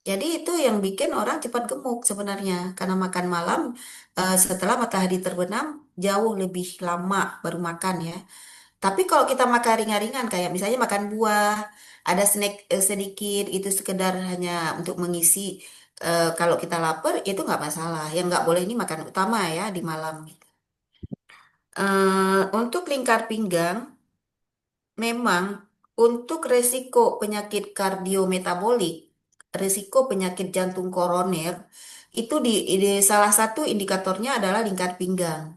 Jadi itu yang bikin orang cepat gemuk sebenarnya, karena makan malam setelah matahari terbenam jauh lebih lama baru makan ya. Tapi kalau kita makan ringan-ringan kayak misalnya makan buah, ada snack sedikit itu sekedar hanya untuk mengisi kalau kita lapar itu nggak masalah. Yang nggak boleh ini makan utama ya di malam. Untuk lingkar pinggang, memang untuk resiko penyakit kardiometabolik, resiko penyakit jantung koroner itu salah satu indikatornya adalah lingkar pinggang.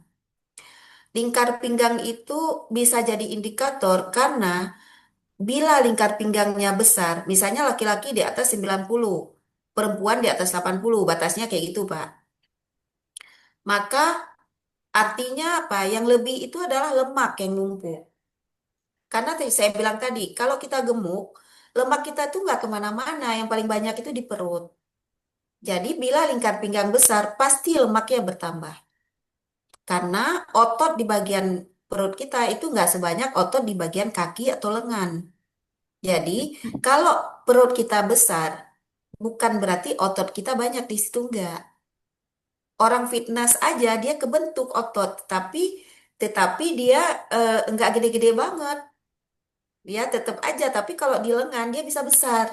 Lingkar pinggang itu bisa jadi indikator karena bila lingkar pinggangnya besar, misalnya laki-laki di atas 90, perempuan di atas 80, batasnya kayak gitu, Pak. Maka artinya apa? Yang lebih itu adalah lemak yang numpuk. Karena saya bilang tadi, kalau kita gemuk, lemak kita tuh nggak kemana-mana, yang paling banyak itu di perut. Jadi bila lingkar pinggang besar, pasti lemaknya bertambah. Karena otot di bagian perut kita itu nggak sebanyak otot di bagian kaki atau lengan. Jadi, kalau perut kita besar, bukan berarti otot kita banyak di situ enggak. Orang fitness aja dia kebentuk otot, tetapi dia enggak gede-gede banget. Dia tetap aja, tapi kalau di lengan dia bisa besar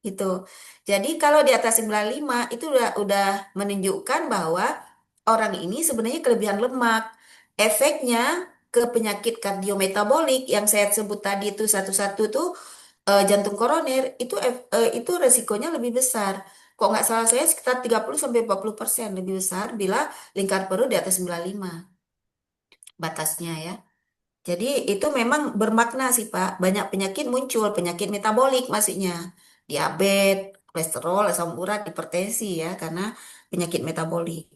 gitu. Jadi kalau di atas 95 itu udah menunjukkan bahwa orang ini sebenarnya kelebihan lemak. Efeknya ke penyakit kardiometabolik yang saya sebut tadi itu satu-satu tuh jantung koroner itu resikonya lebih besar. Kok nggak salah saya sekitar 30 sampai 40% lebih besar bila lingkar perut di atas 95 batasnya ya. Jadi itu memang bermakna sih Pak. Banyak penyakit muncul, penyakit metabolik maksudnya. Diabetes, kolesterol, asam urat, hipertensi ya karena penyakit metabolik.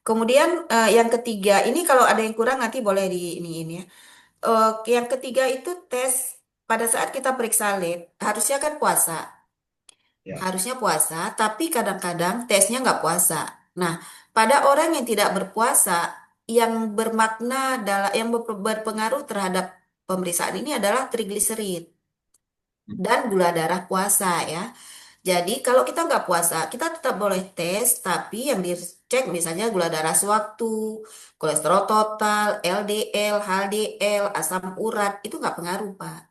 Kemudian yang ketiga, ini kalau ada yang kurang nanti boleh di ini ya. Yang ketiga itu tes pada saat kita periksa lab, harusnya kan puasa. Ya. Harusnya puasa, tapi kadang-kadang tesnya nggak puasa. Nah, pada orang yang tidak berpuasa, yang bermakna yang berpengaruh terhadap pemeriksaan ini adalah trigliserid dan gula darah puasa ya. Jadi kalau kita nggak puasa, kita tetap boleh tes, tapi yang dicek misalnya gula darah sewaktu, kolesterol total, LDL, HDL, asam urat, itu nggak pengaruh, Pak.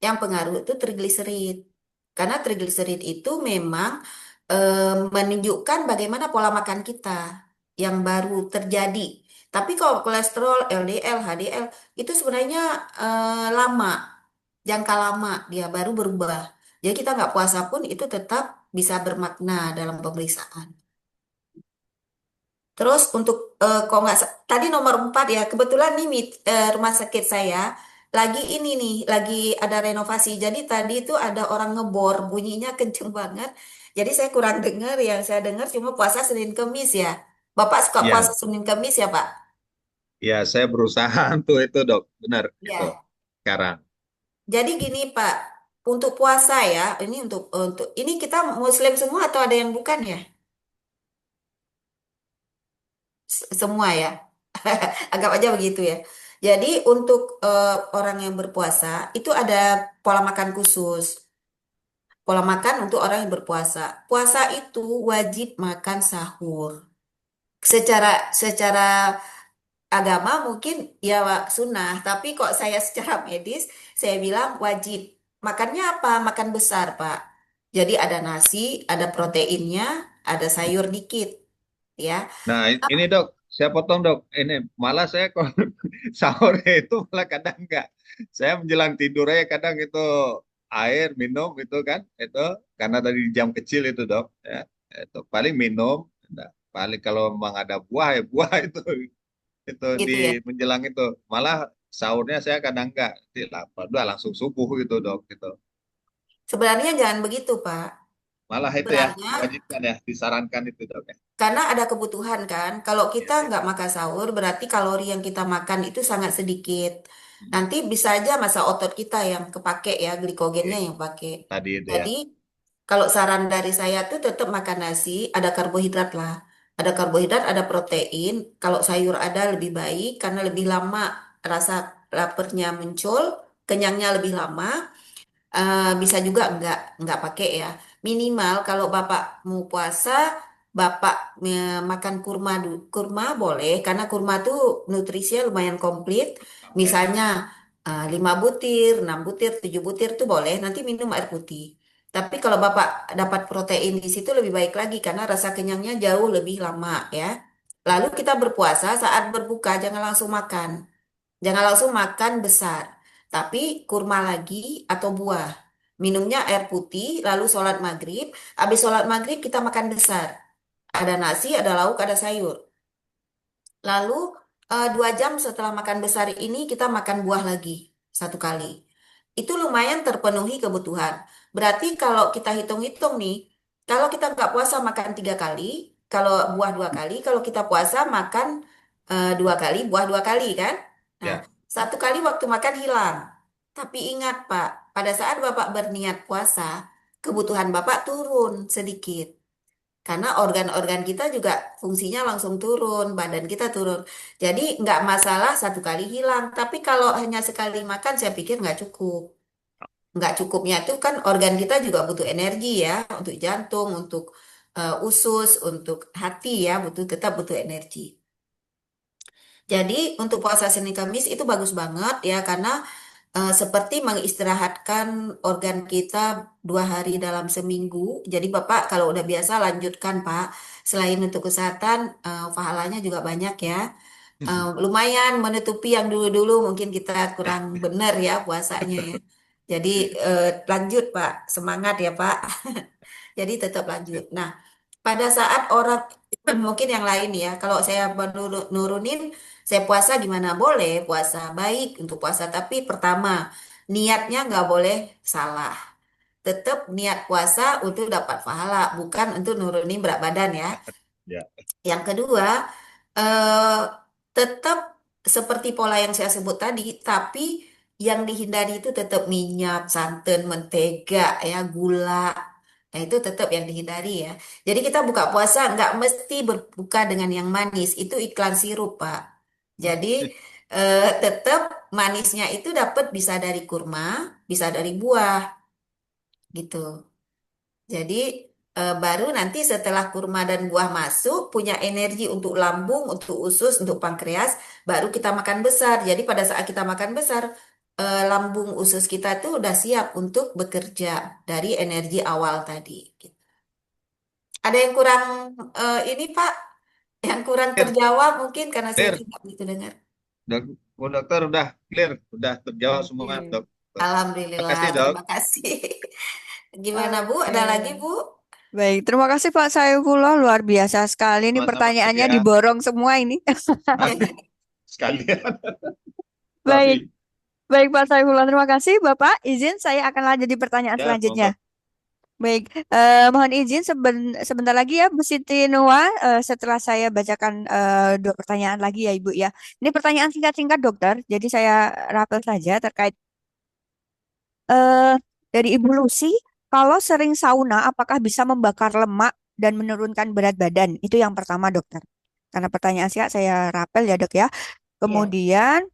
Yang pengaruh itu trigliserid. Karena trigliserid itu memang menunjukkan bagaimana pola makan kita yang baru terjadi. Tapi kalau kolesterol, LDL, HDL itu sebenarnya lama, jangka lama dia baru berubah. Jadi kita nggak puasa pun itu tetap bisa bermakna dalam pemeriksaan. Terus untuk kok nggak tadi nomor 4 ya kebetulan nih rumah sakit saya lagi ini nih lagi ada renovasi. Jadi tadi itu ada orang ngebor bunyinya kenceng banget. Jadi saya kurang dengar yang saya dengar cuma puasa Senin Kemis ya. Bapak suka puasa Ya, Senin Kemis ya Pak? ya saya berusaha untuk itu dok, benar itu Ya. sekarang. Jadi gini Pak, untuk puasa ya ini untuk ini kita Muslim semua atau ada yang bukan ya? Semua ya. Anggap aja begitu ya. Jadi untuk orang yang berpuasa itu ada pola makan khusus. Pola makan untuk orang yang berpuasa. Puasa itu wajib makan sahur. Secara secara agama mungkin ya sunnah, tapi kok saya secara medis saya bilang wajib. Makannya apa? Makan besar, Pak. Jadi ada nasi, ada proteinnya, ada sayur dikit, ya. Nah, ini dok, saya potong dok. Ini malah saya kalau sahurnya itu malah kadang enggak. Saya menjelang tidur aja kadang itu air minum itu kan, itu karena tadi jam kecil itu dok. Ya. Itu paling minum. Nah, paling kalau memang ada buah ya buah itu di gitu ya. menjelang itu. Malah sahurnya saya kadang enggak, nanti lapar, udah langsung subuh gitu dok gitu. Sebenarnya jangan begitu, Pak. Malah itu ya Sebenarnya diwajibkan ya, disarankan itu dok ya. karena ada kebutuhan kan. Kalau Iya, kita iya. nggak makan sahur, berarti kalori yang kita makan itu sangat sedikit. Hmm, Nanti bisa aja masa otot kita yang kepake ya, glikogennya oke. yang pakai. Tadi itu ya. Jadi kalau saran dari saya tuh tetap makan nasi, ada karbohidrat lah. Ada karbohidrat, ada protein. Kalau sayur ada lebih baik karena lebih lama rasa laparnya muncul, kenyangnya lebih lama. Bisa juga nggak pakai ya. Minimal kalau Bapak mau puasa, Bapak makan kurma boleh karena kurma tuh nutrisinya lumayan komplit. Oke. Misalnya 5 butir, 6 butir, 7 butir tuh boleh. Nanti minum air putih. Tapi kalau Bapak dapat protein di situ lebih baik lagi karena rasa kenyangnya jauh lebih lama ya. Lalu kita berpuasa saat berbuka jangan langsung makan. Jangan langsung makan besar, tapi kurma lagi atau buah. Minumnya air putih, lalu sholat maghrib. Habis sholat maghrib kita makan besar. Ada nasi, ada lauk, ada sayur. Lalu 2 jam setelah makan besar ini kita makan buah lagi 1 kali. Itu lumayan terpenuhi kebutuhan. Berarti kalau kita hitung-hitung nih, kalau kita nggak puasa makan 3 kali, kalau buah 2 kali, kalau kita puasa makan 2 kali, buah 2 kali kan? Nah, Ya. 1 kali waktu makan hilang. Tapi ingat Pak, pada saat Bapak berniat puasa, kebutuhan Bapak turun sedikit. Karena organ-organ kita juga fungsinya langsung turun, badan kita turun. Jadi nggak masalah 1 kali hilang. Tapi kalau hanya sekali makan, saya pikir nggak cukup. Nggak cukupnya itu kan organ kita juga butuh energi ya, untuk jantung, untuk usus, untuk hati ya, tetap butuh energi. Jadi untuk puasa Senin Kamis itu bagus banget ya, karena seperti mengistirahatkan organ kita 2 hari dalam seminggu. Jadi Bapak kalau udah biasa lanjutkan Pak. Selain untuk kesehatan, pahalanya juga banyak ya. Lumayan menutupi yang dulu-dulu mungkin kita kurang benar ya puasanya ya. Jadi lanjut Pak, semangat ya Pak. Jadi tetap lanjut. Nah, pada saat orang mungkin yang lain ya, kalau saya nurunin, saya puasa gimana? Boleh puasa baik untuk puasa, tapi pertama niatnya nggak boleh salah. Tetap niat puasa untuk dapat pahala, bukan untuk nurunin berat badan ya. Ya. Yang kedua, eh, tetap seperti pola yang saya sebut tadi, tapi yang dihindari itu tetap minyak, santan, mentega, ya, gula. Nah, itu tetap yang dihindari ya. Jadi kita buka puasa nggak mesti berbuka dengan yang manis. Itu iklan sirup, Pak. Jadi tetap manisnya itu dapat bisa dari kurma, bisa dari buah, gitu. Jadi baru nanti setelah kurma dan buah masuk, punya energi untuk lambung, untuk usus, untuk pankreas, baru kita makan besar. Jadi pada saat kita makan besar, lambung usus kita tuh udah siap untuk bekerja dari energi awal tadi. Gitu. Ada yang kurang ini Pak, yang kurang Clear, terjawab mungkin karena saya clear. tidak begitu dengar. Dok, Bu dokter udah clear, udah terjawab semua Oke. dok. Terima Alhamdulillah, kasih dok. terima kasih. Gimana Bu? Oke. Ada lagi Bu? Baik, terima kasih Pak Saifullah. Luar biasa sekali. Ini Sama-sama pertanyaannya ya. diborong semua ini. Sekalian. Baik, Sorry. baik Pak Saifullah. Terima kasih Bapak. Izin saya akan lanjut di pertanyaan Ya, selanjutnya. monggo. Baik, mohon izin sebentar lagi ya Bu Siti Nuwa, setelah saya bacakan 2 pertanyaan lagi ya Ibu ya. Ini pertanyaan singkat-singkat dokter, jadi saya rapel saja terkait eh, dari Ibu Lucy, kalau sering sauna apakah bisa membakar lemak dan menurunkan berat badan? Itu yang pertama dokter. Karena pertanyaan singkat saya rapel ya dok ya. Ya. Kemudian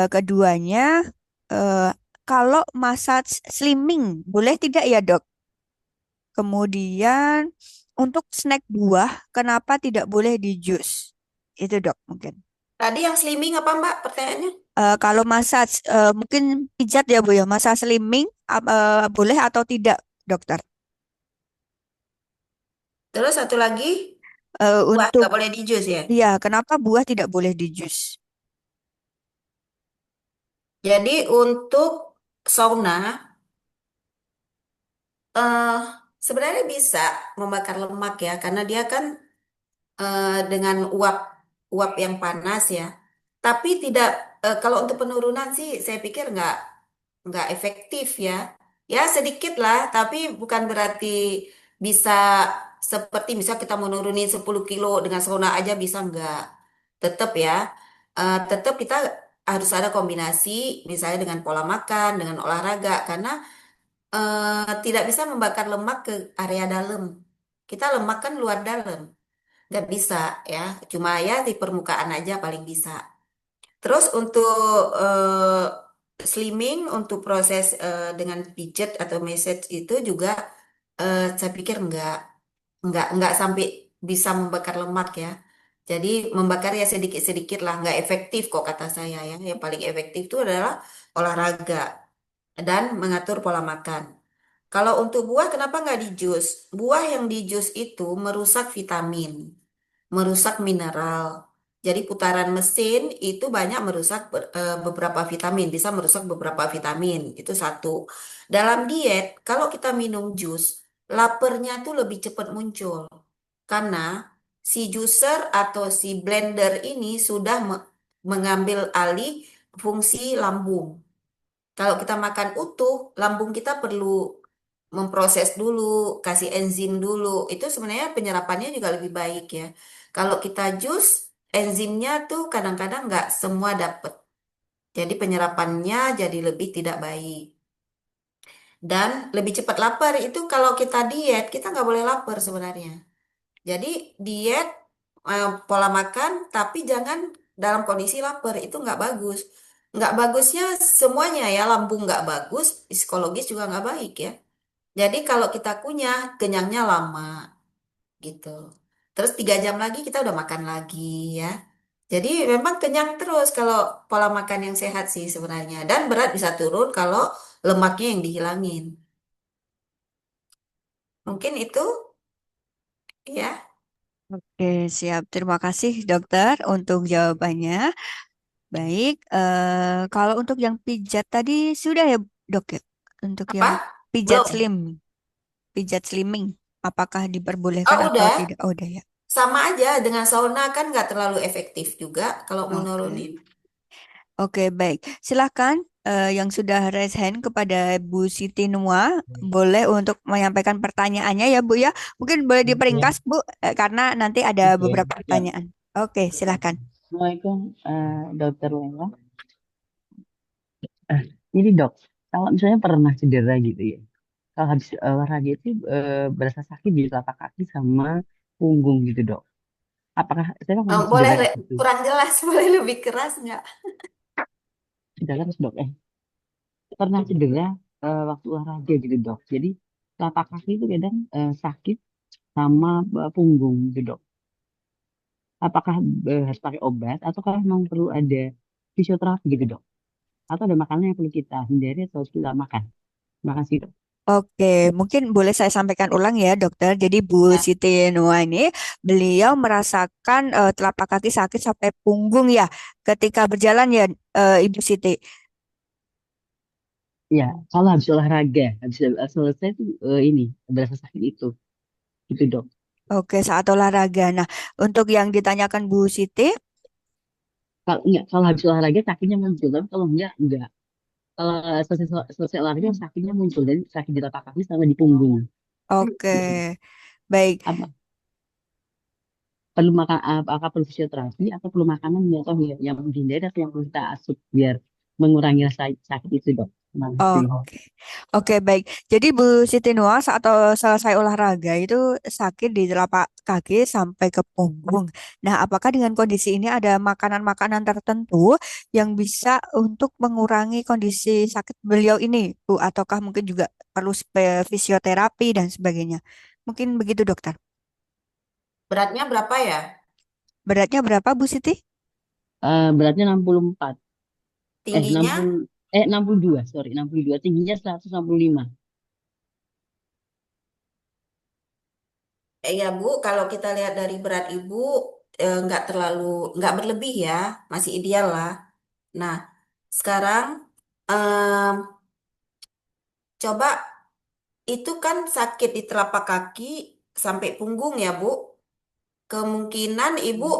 keduanya, eh, kalau massage slimming boleh tidak ya dok? Kemudian untuk snack buah, kenapa tidak boleh di jus? Itu dok mungkin. Tadi yang slimming apa Mbak pertanyaannya? Kalau massage, mungkin pijat ya Bu ya, massage slimming boleh atau tidak dokter? Terus satu lagi, buah Untuk nggak boleh di jus ya. ya, kenapa buah tidak boleh di jus? Jadi untuk sauna, eh Sebenarnya bisa membakar lemak ya, karena dia kan dengan uap uap yang panas ya. Tapi tidak kalau untuk penurunan sih saya pikir nggak efektif ya. Ya sedikit lah, tapi bukan berarti bisa seperti misal kita mau nurunin 10 kilo dengan sauna aja bisa nggak. Tetap ya, tetap kita harus ada kombinasi misalnya dengan pola makan, dengan olahraga karena tidak bisa membakar lemak ke area dalam. Kita lemak kan luar dalam, nggak bisa ya. Cuma ya di permukaan aja paling bisa. Terus untuk eh, slimming, untuk proses dengan pijat atau massage itu juga saya pikir nggak sampai bisa membakar lemak ya. Jadi membakar ya sedikit-sedikit lah, nggak efektif kok kata saya ya. Yang paling efektif itu adalah olahraga dan mengatur pola makan. Kalau untuk buah, kenapa nggak di jus? Buah yang di jus itu merusak vitamin, merusak mineral. Jadi putaran mesin itu banyak merusak beberapa vitamin, bisa merusak beberapa vitamin. Itu satu. Dalam diet, kalau kita minum jus, lapernya tuh lebih cepat muncul. Karena si juicer atau si blender ini sudah mengambil alih fungsi lambung. Kalau kita makan utuh, lambung kita perlu memproses dulu, kasih enzim dulu. Itu sebenarnya penyerapannya juga lebih baik ya. Kalau kita jus, enzimnya tuh kadang-kadang nggak semua dapet. Jadi penyerapannya jadi lebih tidak baik. Dan lebih cepat lapar itu kalau kita diet, kita nggak boleh lapar sebenarnya. Jadi diet, pola makan, tapi jangan dalam kondisi lapar. Itu nggak bagus. Nggak bagusnya semuanya ya, lambung nggak bagus, psikologis juga nggak baik ya. Jadi kalau kita kunyah, kenyangnya lama gitu. Terus 3 jam lagi kita udah makan lagi ya. Jadi memang kenyang terus kalau pola makan yang sehat sih sebenarnya. Dan berat bisa turun kalau lemaknya yang dihilangin. Mungkin itu ya. Oke, siap. Terima kasih dokter untuk jawabannya. Baik, kalau untuk yang pijat tadi sudah ya dok ya? Untuk Apa? yang pijat Belum. slim, pijat slimming, apakah diperbolehkan Oh atau udah. tidak? Oh, udah ya. Sama aja dengan sauna kan nggak terlalu efektif juga kalau mau Oke. nurunin. Oke, baik. Silahkan yang sudah raise hand kepada Bu Siti Nua, boleh untuk menyampaikan pertanyaannya ya Bu ya. Mungkin boleh Ya, diperingkas Bu, karena nanti ada oke, beberapa siap. pertanyaan. Oke, silahkan. Assalamualaikum, Dokter Lela. Eh, ini dok, kalau misalnya pernah cedera gitu ya, kalau habis olahraga itu berasa sakit di telapak kaki sama punggung gitu dok. Apakah saya kan Oh, pernah boleh cedera gitu? kurang jelas, boleh lebih keras nggak? Cedera terus dok, pernah cedera waktu olahraga gitu dok. Jadi telapak kaki itu kadang sakit sama punggung gitu dok. Apakah harus pakai obat ataukah memang perlu ada fisioterapi gitu dok? Atau ada makanan yang perlu kita hindari atau kita makan? Terima kasih dok. Oke, mungkin boleh saya sampaikan ulang ya, dokter. Jadi Bu Ya. Siti Nuwa ini, beliau merasakan telapak kaki sakit sampai punggung ya, ketika berjalan ya, Ibu Siti. Ya, kalau habis olahraga, habis selesai tuh ini berasa sakit itu dok. Oke, saat olahraga. Nah, untuk yang ditanyakan Bu Siti, Kalau enggak, kalau habis olahraga sakitnya muncul, tapi kalau enggak. Kalau selesai selesai olahraga sakitnya muncul, jadi sakit di telapak kaki sama di punggung. oke, Gitu. baik. Apa perlu makan apakah perlu fisioterapi atau perlu makanan ya atau yang menghindari atau yang perlu kita asup biar mengurangi rasa sakit itu dok. Terima kasih. Oke, oke baik. Jadi Bu Siti Nuar saat selesai olahraga itu sakit di telapak kaki sampai ke punggung. Nah, apakah dengan kondisi ini ada makanan-makanan tertentu yang bisa untuk mengurangi kondisi sakit beliau ini, Bu? Ataukah mungkin juga perlu fisioterapi dan sebagainya? Mungkin begitu, dokter. Beratnya berapa ya? Beratnya berapa, Bu Siti? Beratnya 64. Enam Tingginya? puluh 62 sorry 62 tingginya 165. Ya Bu, kalau kita lihat dari berat Ibu, nggak terlalu, nggak berlebih ya, masih ideal lah. Nah, sekarang em, coba itu kan sakit di telapak kaki sampai punggung ya, Bu. Kemungkinan ibu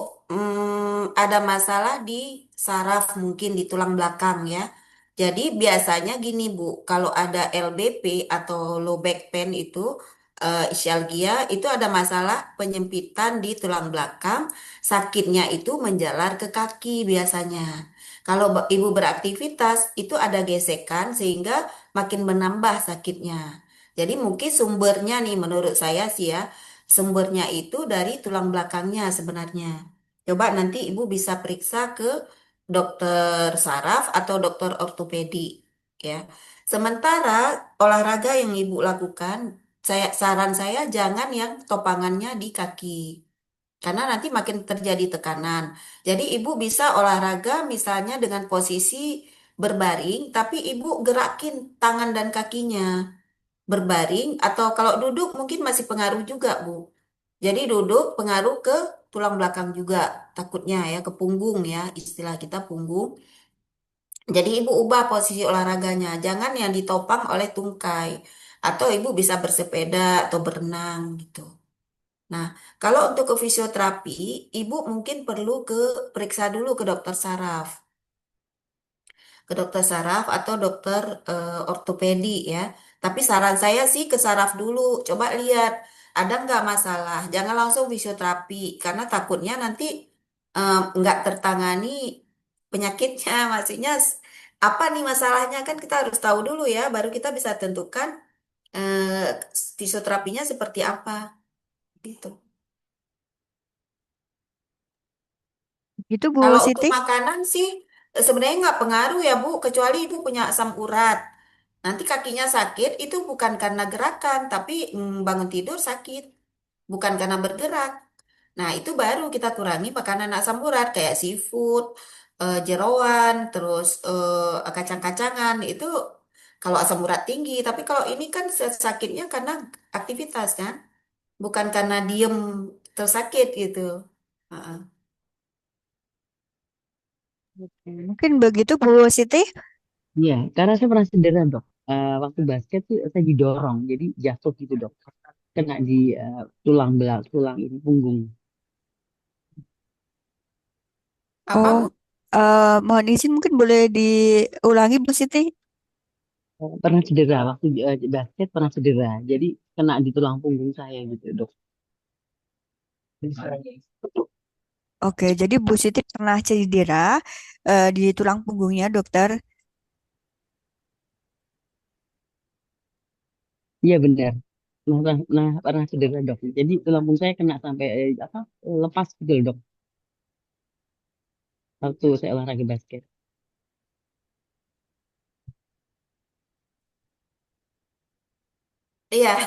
ada masalah di saraf, mungkin di tulang belakang ya. Jadi biasanya gini Bu, kalau ada LBP atau low back pain itu, ischialgia, itu ada masalah penyempitan di tulang belakang, sakitnya itu menjalar ke kaki biasanya. Kalau ibu beraktivitas, itu ada gesekan sehingga makin menambah sakitnya. Jadi mungkin sumbernya nih menurut saya sih ya, sumbernya itu dari tulang belakangnya sebenarnya. Coba nanti Ibu bisa periksa ke dokter saraf atau dokter ortopedi ya. Sementara olahraga yang Ibu lakukan, saran saya jangan yang topangannya di kaki. Karena nanti makin terjadi tekanan. Jadi Ibu bisa olahraga misalnya dengan posisi berbaring, tapi Ibu gerakin tangan dan kakinya berbaring atau kalau duduk mungkin masih pengaruh juga, Bu. Jadi duduk pengaruh ke tulang belakang juga takutnya ya, ke punggung ya, istilah kita punggung. Jadi ibu ubah posisi olahraganya, jangan yang ditopang oleh tungkai. Atau ibu bisa bersepeda atau berenang gitu. Nah, kalau untuk ke fisioterapi, ibu mungkin perlu ke periksa dulu ke dokter saraf. Ke dokter saraf atau dokter ortopedi ya. Tapi saran saya sih ke saraf dulu. Coba lihat ada nggak masalah. Jangan langsung fisioterapi karena takutnya nanti nggak tertangani penyakitnya. Maksudnya apa nih masalahnya kan kita harus tahu dulu ya. Baru kita bisa tentukan fisioterapinya seperti apa gitu. Gitu Bu Kalau untuk Siti. makanan sih sebenarnya nggak pengaruh ya Bu, kecuali Ibu punya asam urat. Nanti kakinya sakit itu bukan karena gerakan, tapi bangun tidur sakit, bukan karena bergerak. Nah, itu baru kita kurangi makanan asam urat kayak seafood, jeroan, terus kacang-kacangan. Itu kalau asam urat tinggi, tapi kalau ini kan sakitnya karena aktivitas kan, bukan karena diem tersakit gitu. Heeh. Oke, mungkin begitu Bu Siti. Iya, karena saya pernah cedera dok. Waktu basket tuh saya didorong, jadi jatuh gitu dok. Kena di tulang ini punggung. Apa Oh, Bu? mohon izin mungkin boleh diulangi Bu Siti. Pernah cedera waktu basket pernah cedera, jadi kena di tulang punggung saya gitu dok. Oke, jadi Bu Siti pernah cedera di tulang punggungnya, dokter. Iya benar. Nah, pernah cedera dok. Jadi tulang punggung saya kena sampai lepas gitu loh, dok. Waktu saya olahraga basket. Iya,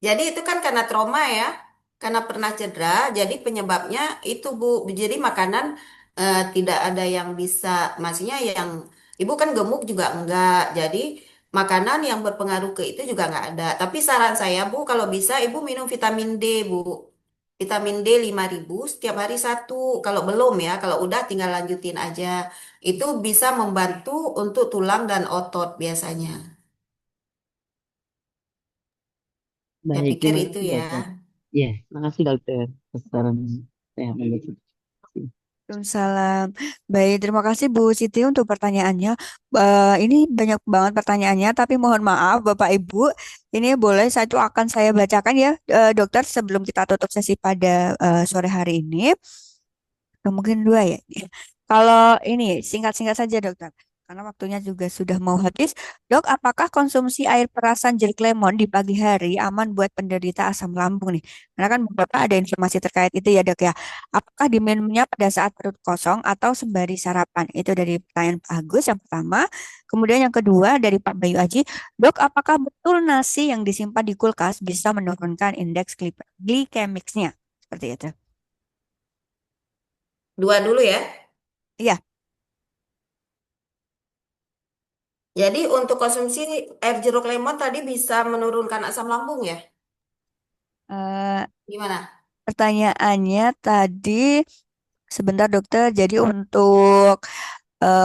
jadi itu kan karena trauma ya, karena pernah cedera, jadi penyebabnya itu Bu. Jadi makanan tidak ada yang bisa, maksudnya yang Ibu kan gemuk juga enggak, jadi makanan yang berpengaruh ke itu juga enggak ada. Tapi saran saya Bu, kalau bisa Ibu minum vitamin D Bu. Vitamin D 5.000 setiap hari satu. Kalau belum ya, kalau udah tinggal lanjutin aja. Itu bisa membantu untuk tulang dan otot biasanya. Saya Baik, pikir terima itu kasih ya. dokter. Iya, makasih dokter atas saran saya. Waalaikumsalam. Baik, terima kasih Bu Siti untuk pertanyaannya. Ini banyak banget pertanyaannya, tapi mohon maaf Bapak Ibu, ini boleh satu akan saya bacakan ya, dokter, sebelum kita tutup sesi pada sore hari ini. Atau mungkin dua ya. Kalau ini singkat-singkat saja dokter. Karena waktunya juga sudah mau habis. Dok, apakah konsumsi air perasan jeruk lemon di pagi hari aman buat penderita asam lambung nih? Karena kan beberapa ada informasi terkait itu ya dok ya. Apakah diminumnya pada saat perut kosong atau sembari sarapan? Itu dari pertanyaan Pak Agus yang pertama. Kemudian yang kedua dari Pak Bayu Aji. Dok, apakah betul nasi yang disimpan di kulkas bisa menurunkan indeks glikemiknya? Seperti itu. Dua dulu ya. Iya. Jadi untuk konsumsi air jeruk lemon tadi bisa menurunkan asam lambung ya? Eh, Gimana? Pertanyaannya tadi sebentar dokter. Jadi untuk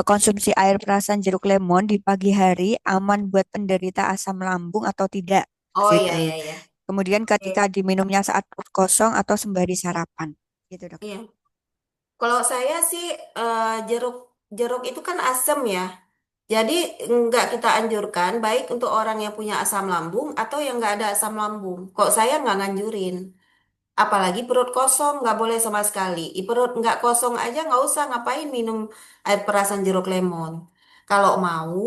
konsumsi air perasan jeruk lemon di pagi hari aman buat penderita asam lambung atau tidak. Oh iya, Gitu. iya, iya. Kemudian Oke, ketika diminumnya saat perut kosong atau sembari sarapan. Gitu, Dok. iya. Kalau saya sih jeruk jeruk itu kan asam ya. Jadi nggak kita anjurkan baik untuk orang yang punya asam lambung atau yang nggak ada asam lambung. Kok saya nggak nganjurin. Apalagi perut kosong nggak boleh sama sekali. Perut nggak kosong aja nggak usah ngapain minum air perasan jeruk lemon. Kalau mau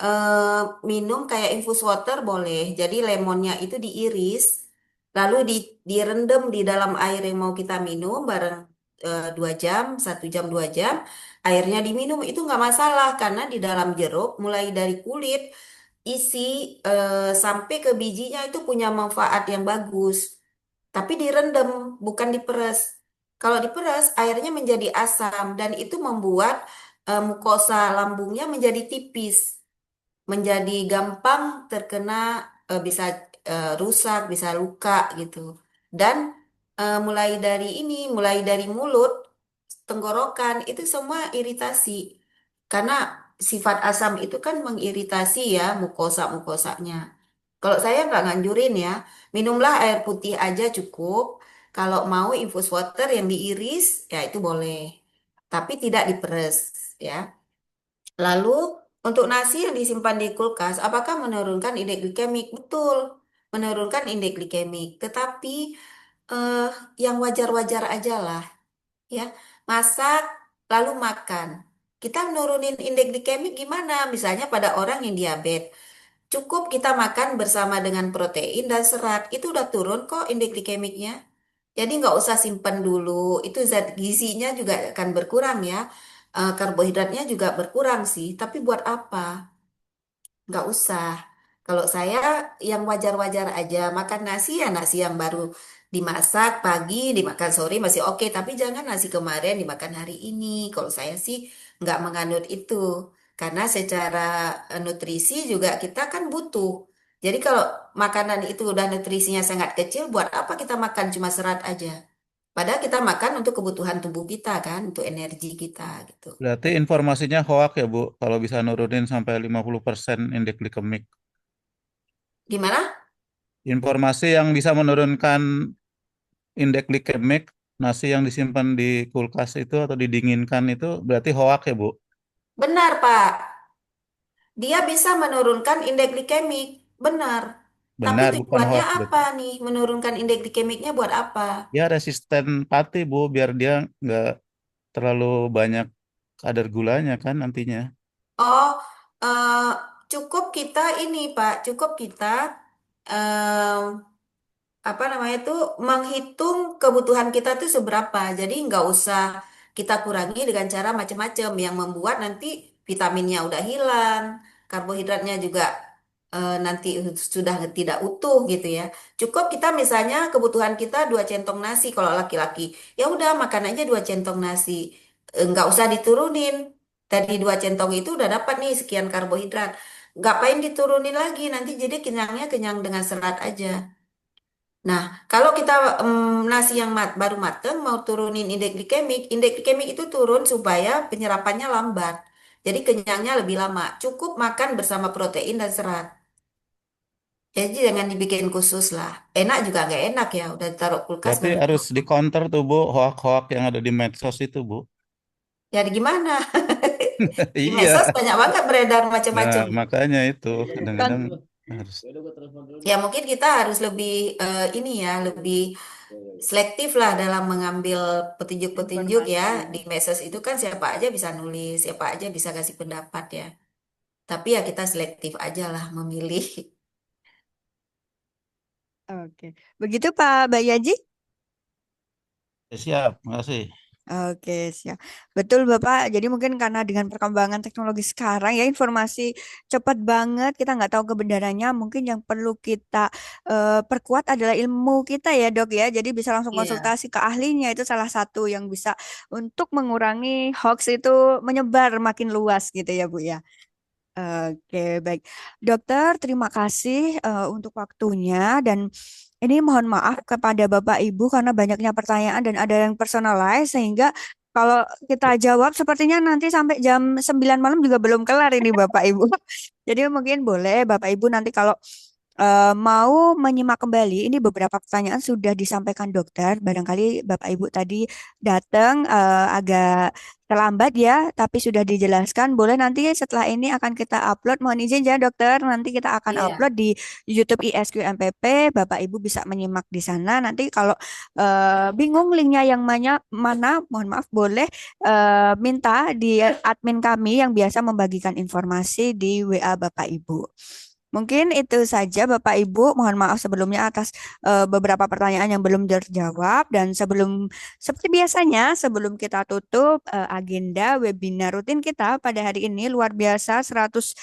eh, minum kayak infus water boleh. Jadi lemonnya itu diiris, lalu direndam di dalam air yang mau kita minum bareng 2 jam, 1 jam 2 jam. Airnya diminum itu nggak masalah karena di dalam jeruk mulai dari kulit, isi sampai ke bijinya itu punya manfaat yang bagus. Tapi direndam, bukan diperes. Kalau diperes, airnya menjadi asam dan itu membuat mukosa lambungnya menjadi tipis, menjadi gampang terkena, bisa rusak, bisa luka gitu. Dan mulai dari mulut, tenggorokan itu semua iritasi. Karena sifat asam itu kan mengiritasi ya mukosa-mukosanya. Kalau saya nggak nganjurin ya, minumlah air putih aja cukup. Kalau mau infus water yang diiris, ya itu boleh. Tapi tidak diperes ya. Lalu untuk nasi yang disimpan di kulkas, apakah menurunkan indeks glikemik? Betul, menurunkan indeks glikemik. Tetapi eh, yang wajar-wajar aja lah ya. Masak lalu makan. Kita nurunin indeks glikemik gimana? Misalnya pada orang yang diabetes. Cukup kita makan bersama dengan protein dan serat, itu udah turun kok indeks glikemiknya. Jadi nggak usah simpen dulu, itu zat gizinya juga akan berkurang ya. Karbohidratnya juga berkurang sih, tapi buat apa? Nggak usah. Kalau saya yang wajar-wajar aja, makan nasi ya nasi yang baru dimasak pagi, dimakan sore masih oke, tapi jangan nasi kemarin dimakan hari ini. Kalau saya sih nggak menganut itu, karena secara nutrisi juga kita kan butuh. Jadi kalau makanan itu udah nutrisinya sangat kecil, buat apa kita makan cuma serat aja? Padahal kita makan untuk kebutuhan tubuh kita kan, untuk energi kita gitu. Berarti informasinya hoak ya, Bu, kalau bisa nurunin sampai 50% indeks glikemik. Gimana? Informasi yang bisa menurunkan indeks glikemik, nasi yang disimpan di kulkas itu atau didinginkan itu berarti hoak ya, Bu? Benar, Pak. Dia bisa menurunkan indeks glikemik, benar. Tapi Benar, bukan tujuannya hoak apa berarti. nih? Menurunkan indeks glikemiknya buat apa? Ya resisten pati, Bu, biar dia nggak terlalu banyak kadar gulanya kan nantinya. Oh, eh, cukup kita ini, Pak. Cukup kita apa namanya itu menghitung kebutuhan kita tuh seberapa. Jadi nggak usah kita kurangi dengan cara macam-macam yang membuat nanti vitaminnya udah hilang, karbohidratnya juga nanti sudah tidak utuh gitu ya. Cukup kita misalnya kebutuhan kita 2 centong nasi kalau laki-laki, ya udah makan aja 2 centong nasi. Nggak usah diturunin. Dari 2 centong itu udah dapat nih sekian karbohidrat. Ngapain diturunin lagi? Nanti jadi kenyangnya kenyang dengan serat aja. Nah, kalau kita nasi yang baru mateng mau turunin indeks glikemik itu turun supaya penyerapannya lambat. Jadi kenyangnya lebih lama. Cukup makan bersama protein dan serat. Jadi jangan dibikin khusus lah. Enak juga nggak enak ya, udah taruh kulkas Berarti baru. harus di counter tuh, Bu, hoak-hoak yang ada di medsos itu, Bu. Ya gimana? Di medsos Iya. banyak banget beredar Nah, macam-macam. makanya itu Kan kadang-kadang harus. Ya mungkin kita harus lebih ini ya, lebih selektif lah dalam mengambil petunjuk-petunjuk ya. Di medsos itu kan siapa aja bisa nulis, siapa aja bisa kasih pendapat ya. Tapi ya kita selektif aja lah memilih. oke. Begitu Pak Bayaji? Ya, siap, makasih. Oke, siap. Betul, Bapak. Jadi mungkin karena dengan perkembangan teknologi sekarang ya informasi cepat banget, kita nggak tahu kebenarannya. Mungkin yang perlu kita perkuat adalah ilmu kita ya, Dok ya. Jadi bisa langsung Iya. konsultasi ke ahlinya itu salah satu yang bisa untuk mengurangi hoax itu menyebar makin luas gitu ya, Bu ya. Oke, baik. Dokter, terima kasih untuk waktunya dan ini mohon maaf kepada Bapak Ibu karena banyaknya pertanyaan dan ada yang personalize sehingga Kalau kita jawab sepertinya nanti sampai jam 9 malam juga belum kelar ini Bapak Ibu. Jadi mungkin boleh Bapak Ibu nanti kalau mau menyimak kembali, ini beberapa pertanyaan sudah disampaikan dokter. Barangkali Bapak Ibu tadi datang agak terlambat ya, tapi sudah dijelaskan. Boleh nanti setelah ini akan kita upload. Mohon izin ya dokter, nanti kita akan Iya. upload di YouTube ISQ MPP. Bapak Ibu bisa menyimak di sana. Nanti kalau bingung linknya yang mana, mohon maaf, boleh minta di admin kami yang biasa membagikan informasi di WA Bapak Ibu. Mungkin itu saja Bapak Ibu. Mohon maaf sebelumnya atas beberapa pertanyaan yang belum terjawab dan seperti biasanya sebelum kita tutup agenda webinar rutin kita pada hari ini luar biasa 150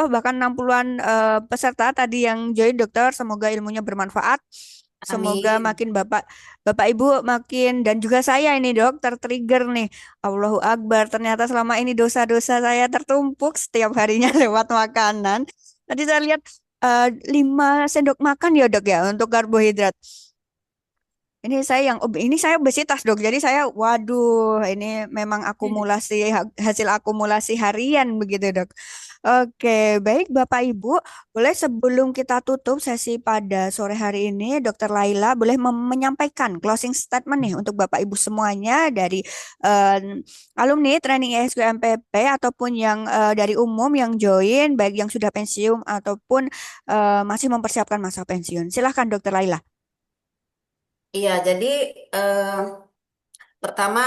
bahkan 60-an peserta tadi yang join dokter. Semoga ilmunya bermanfaat. Semoga Amin. makin Bapak Ibu makin dan juga saya ini dok tertrigger nih. Allahu Akbar. Ternyata selama ini dosa-dosa saya tertumpuk setiap harinya lewat makanan. Tadi saya lihat 5 sendok makan ya dok ya untuk karbohidrat. Ini saya obesitas dok. Jadi saya waduh ini memang hasil akumulasi harian begitu dok. Oke, baik Bapak Ibu, boleh sebelum kita tutup sesi pada sore hari ini, Dokter Laila boleh menyampaikan closing statement nih untuk Bapak Ibu semuanya dari eh, alumni training ISQ MPP ataupun yang dari umum yang join, baik yang sudah pensiun ataupun masih mempersiapkan masa pensiun. Silahkan Dokter Laila. Iya, jadi eh, pertama,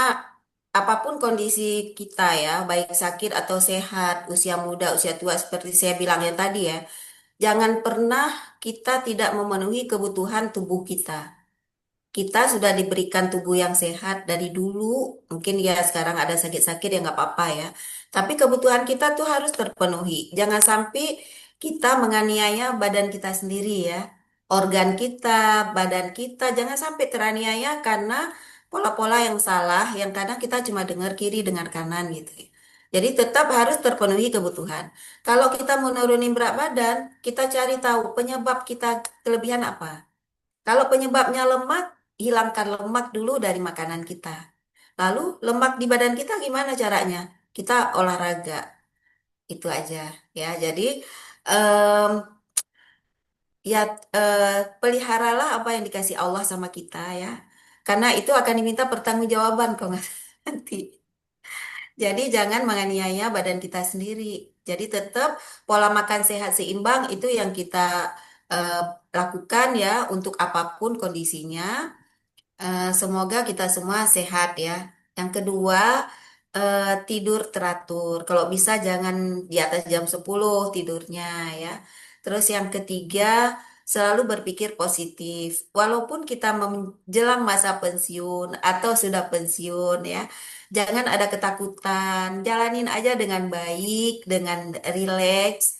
apapun kondisi kita ya, baik sakit atau sehat, usia muda, usia tua, seperti saya bilang yang tadi ya, jangan pernah kita tidak memenuhi kebutuhan tubuh kita. Kita sudah diberikan tubuh yang sehat dari dulu, mungkin ya sekarang ada sakit-sakit ya nggak apa-apa ya. Tapi kebutuhan kita tuh harus terpenuhi. Jangan sampai kita menganiaya badan kita sendiri ya. Organ kita, badan kita, jangan sampai teraniaya karena pola-pola yang salah, yang kadang kita cuma dengar kiri, dengar kanan gitu ya. Jadi tetap harus terpenuhi kebutuhan. Kalau kita mau nurunin berat badan, kita cari tahu penyebab kita kelebihan apa. Kalau penyebabnya lemak, hilangkan lemak dulu dari makanan kita. Lalu lemak di badan kita gimana caranya? Kita olahraga, itu aja ya. Jadi em, ya peliharalah apa yang dikasih Allah sama kita ya. Karena itu akan diminta pertanggungjawaban kok nggak nanti. Jadi jangan menganiaya badan kita sendiri. Jadi tetap pola makan sehat seimbang itu yang kita eh, lakukan ya untuk apapun kondisinya. Semoga kita semua sehat ya. Yang kedua, tidur teratur. Kalau bisa jangan di atas jam 10 tidurnya ya. Terus yang ketiga, selalu berpikir positif. Walaupun kita menjelang masa pensiun atau sudah pensiun ya, jangan ada ketakutan. Jalanin aja dengan baik, dengan rileks,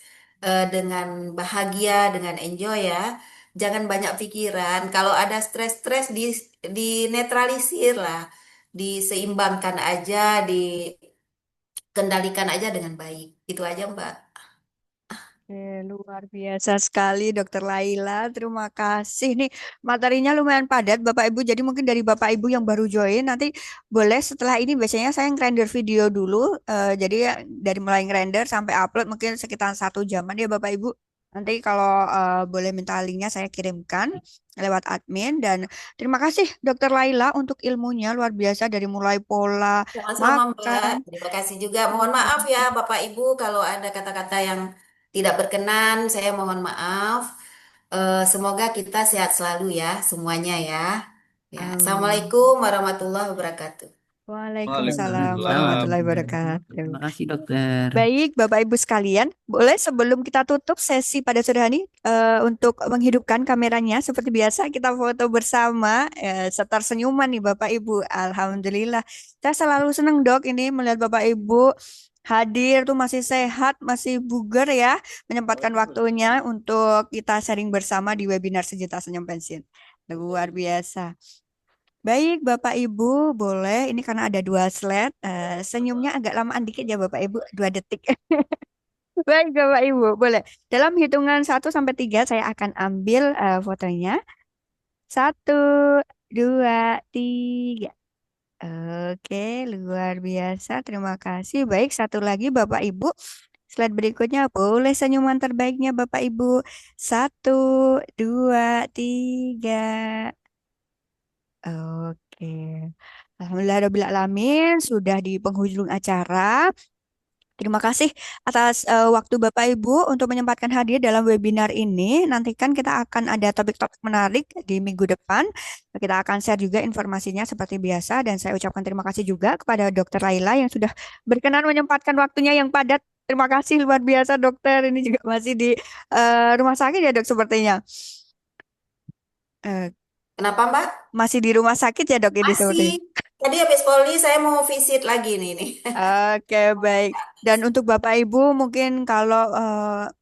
dengan bahagia, dengan enjoy ya. Jangan banyak pikiran. Kalau ada stres-stres dinetralisir lah, diseimbangkan aja, dikendalikan aja dengan baik. Itu aja, Mbak. Luar biasa sekali Dokter Laila. Terima kasih. Nih materinya lumayan padat Bapak Ibu. Jadi mungkin dari Bapak Ibu yang baru join nanti boleh setelah ini biasanya saya ngerender video dulu. Jadi ya, dari mulai ngerender sampai upload mungkin sekitar 1 jaman ya Bapak Ibu. Nanti kalau boleh minta linknya saya kirimkan lewat admin dan terima kasih Dokter Laila untuk ilmunya luar biasa dari mulai pola Sama-sama, Mbak. makan. Terima kasih juga. Mohon maaf ya, Bapak Ibu, kalau ada kata-kata yang tidak berkenan, saya mohon maaf. Semoga kita sehat selalu ya, semuanya ya. Ya, Amin. Assalamualaikum warahmatullahi wabarakatuh. Waalaikumsalam Waalaikumsalam. warahmatullahi wabarakatuh. Terima kasih dokter. Baik, Bapak Ibu sekalian, boleh sebelum kita tutup sesi pada sore hari untuk menghidupkan kameranya seperti biasa kita foto bersama serta senyuman nih Bapak Ibu. Alhamdulillah. Saya selalu senang Dok ini melihat Bapak Ibu hadir tuh masih sehat, masih bugar ya, menyempatkan waktunya untuk kita sharing bersama di webinar Sejuta Senyum Pensiun. Luar biasa. Baik, Bapak Ibu, boleh. Ini karena ada 2 slide. Senyumnya agak lamaan dikit ya, Bapak Ibu. 2 detik. Baik, Bapak Ibu, boleh. Dalam hitungan 1 sampai 3, saya akan ambil fotonya. 1, 2, 3. Oke, luar biasa. Terima kasih. Baik, satu lagi Bapak Ibu. Slide berikutnya boleh senyuman terbaiknya Bapak Ibu. Satu, dua, tiga. Oke. Alhamdulillahirobbilalamin sudah di penghujung acara. Terima kasih atas waktu Bapak Ibu untuk menyempatkan hadir dalam webinar ini. Nantikan kita akan ada topik-topik menarik di minggu depan. Kita akan share juga informasinya seperti biasa. Dan saya ucapkan terima kasih juga kepada Dokter Laila yang sudah berkenan menyempatkan waktunya yang padat. Terima kasih luar biasa dokter. Ini juga masih di rumah sakit ya dok sepertinya. Eh, Kenapa Mbak? masih di rumah sakit ya dok ini sepertinya. Masih. Tadi habis poli saya mau visit lagi nih. Oke, baik. Dan untuk Bapak Ibu, mungkin kalau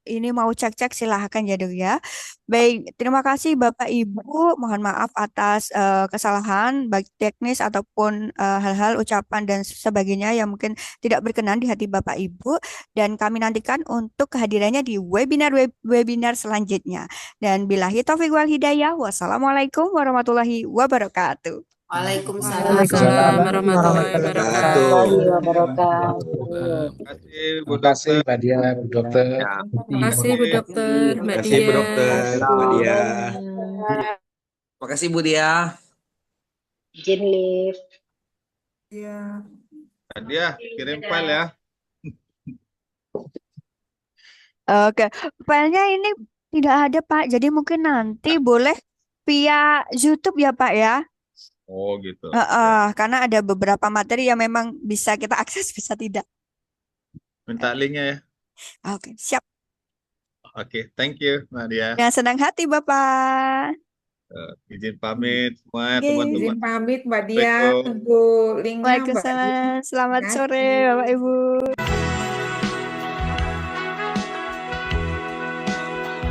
ini mau cek-cek silahkan ya dok ya. Baik, terima kasih Bapak Ibu. Mohon maaf atas kesalahan baik teknis ataupun hal-hal ucapan dan sebagainya yang mungkin tidak berkenan di hati Bapak Ibu. Dan kami nantikan untuk kehadirannya di webinar selanjutnya. Dan billahi taufiq wal hidayah. Wassalamualaikum warahmatullahi wabarakatuh. Waalaikumsalam. Waalaikumsalam Warahmatullahi warahmatullahi wabarakatuh. wabarakatuh. Terima kasih Bu Terima kasih Dokter. Mbak Dia, Bu Dokter. Ya, Terima kasih Bu Dokter, terima Mbak kasih Bu Dia. Dokter, Mbak Dia. Terima kasih Bu Dia. Izin lift. Ya. Dia kirim file ya. Oke, filenya ini tidak ada Pak. Jadi mungkin nanti boleh via YouTube ya Pak ya. Oh gitu. Karena ada beberapa materi yang memang bisa kita akses, bisa tidak. Minta linknya ya. Oke, siap. Oke, thank you Mbak Dia. Dengan senang hati Bapak. Izin pamit semua Oke. teman-teman. Izin pamit Mbak Dia, Assalamualaikum. tunggu linknya Mbak Dia. Waalaikumsalam. Selamat Terima sore kasih. Bapak Ibu.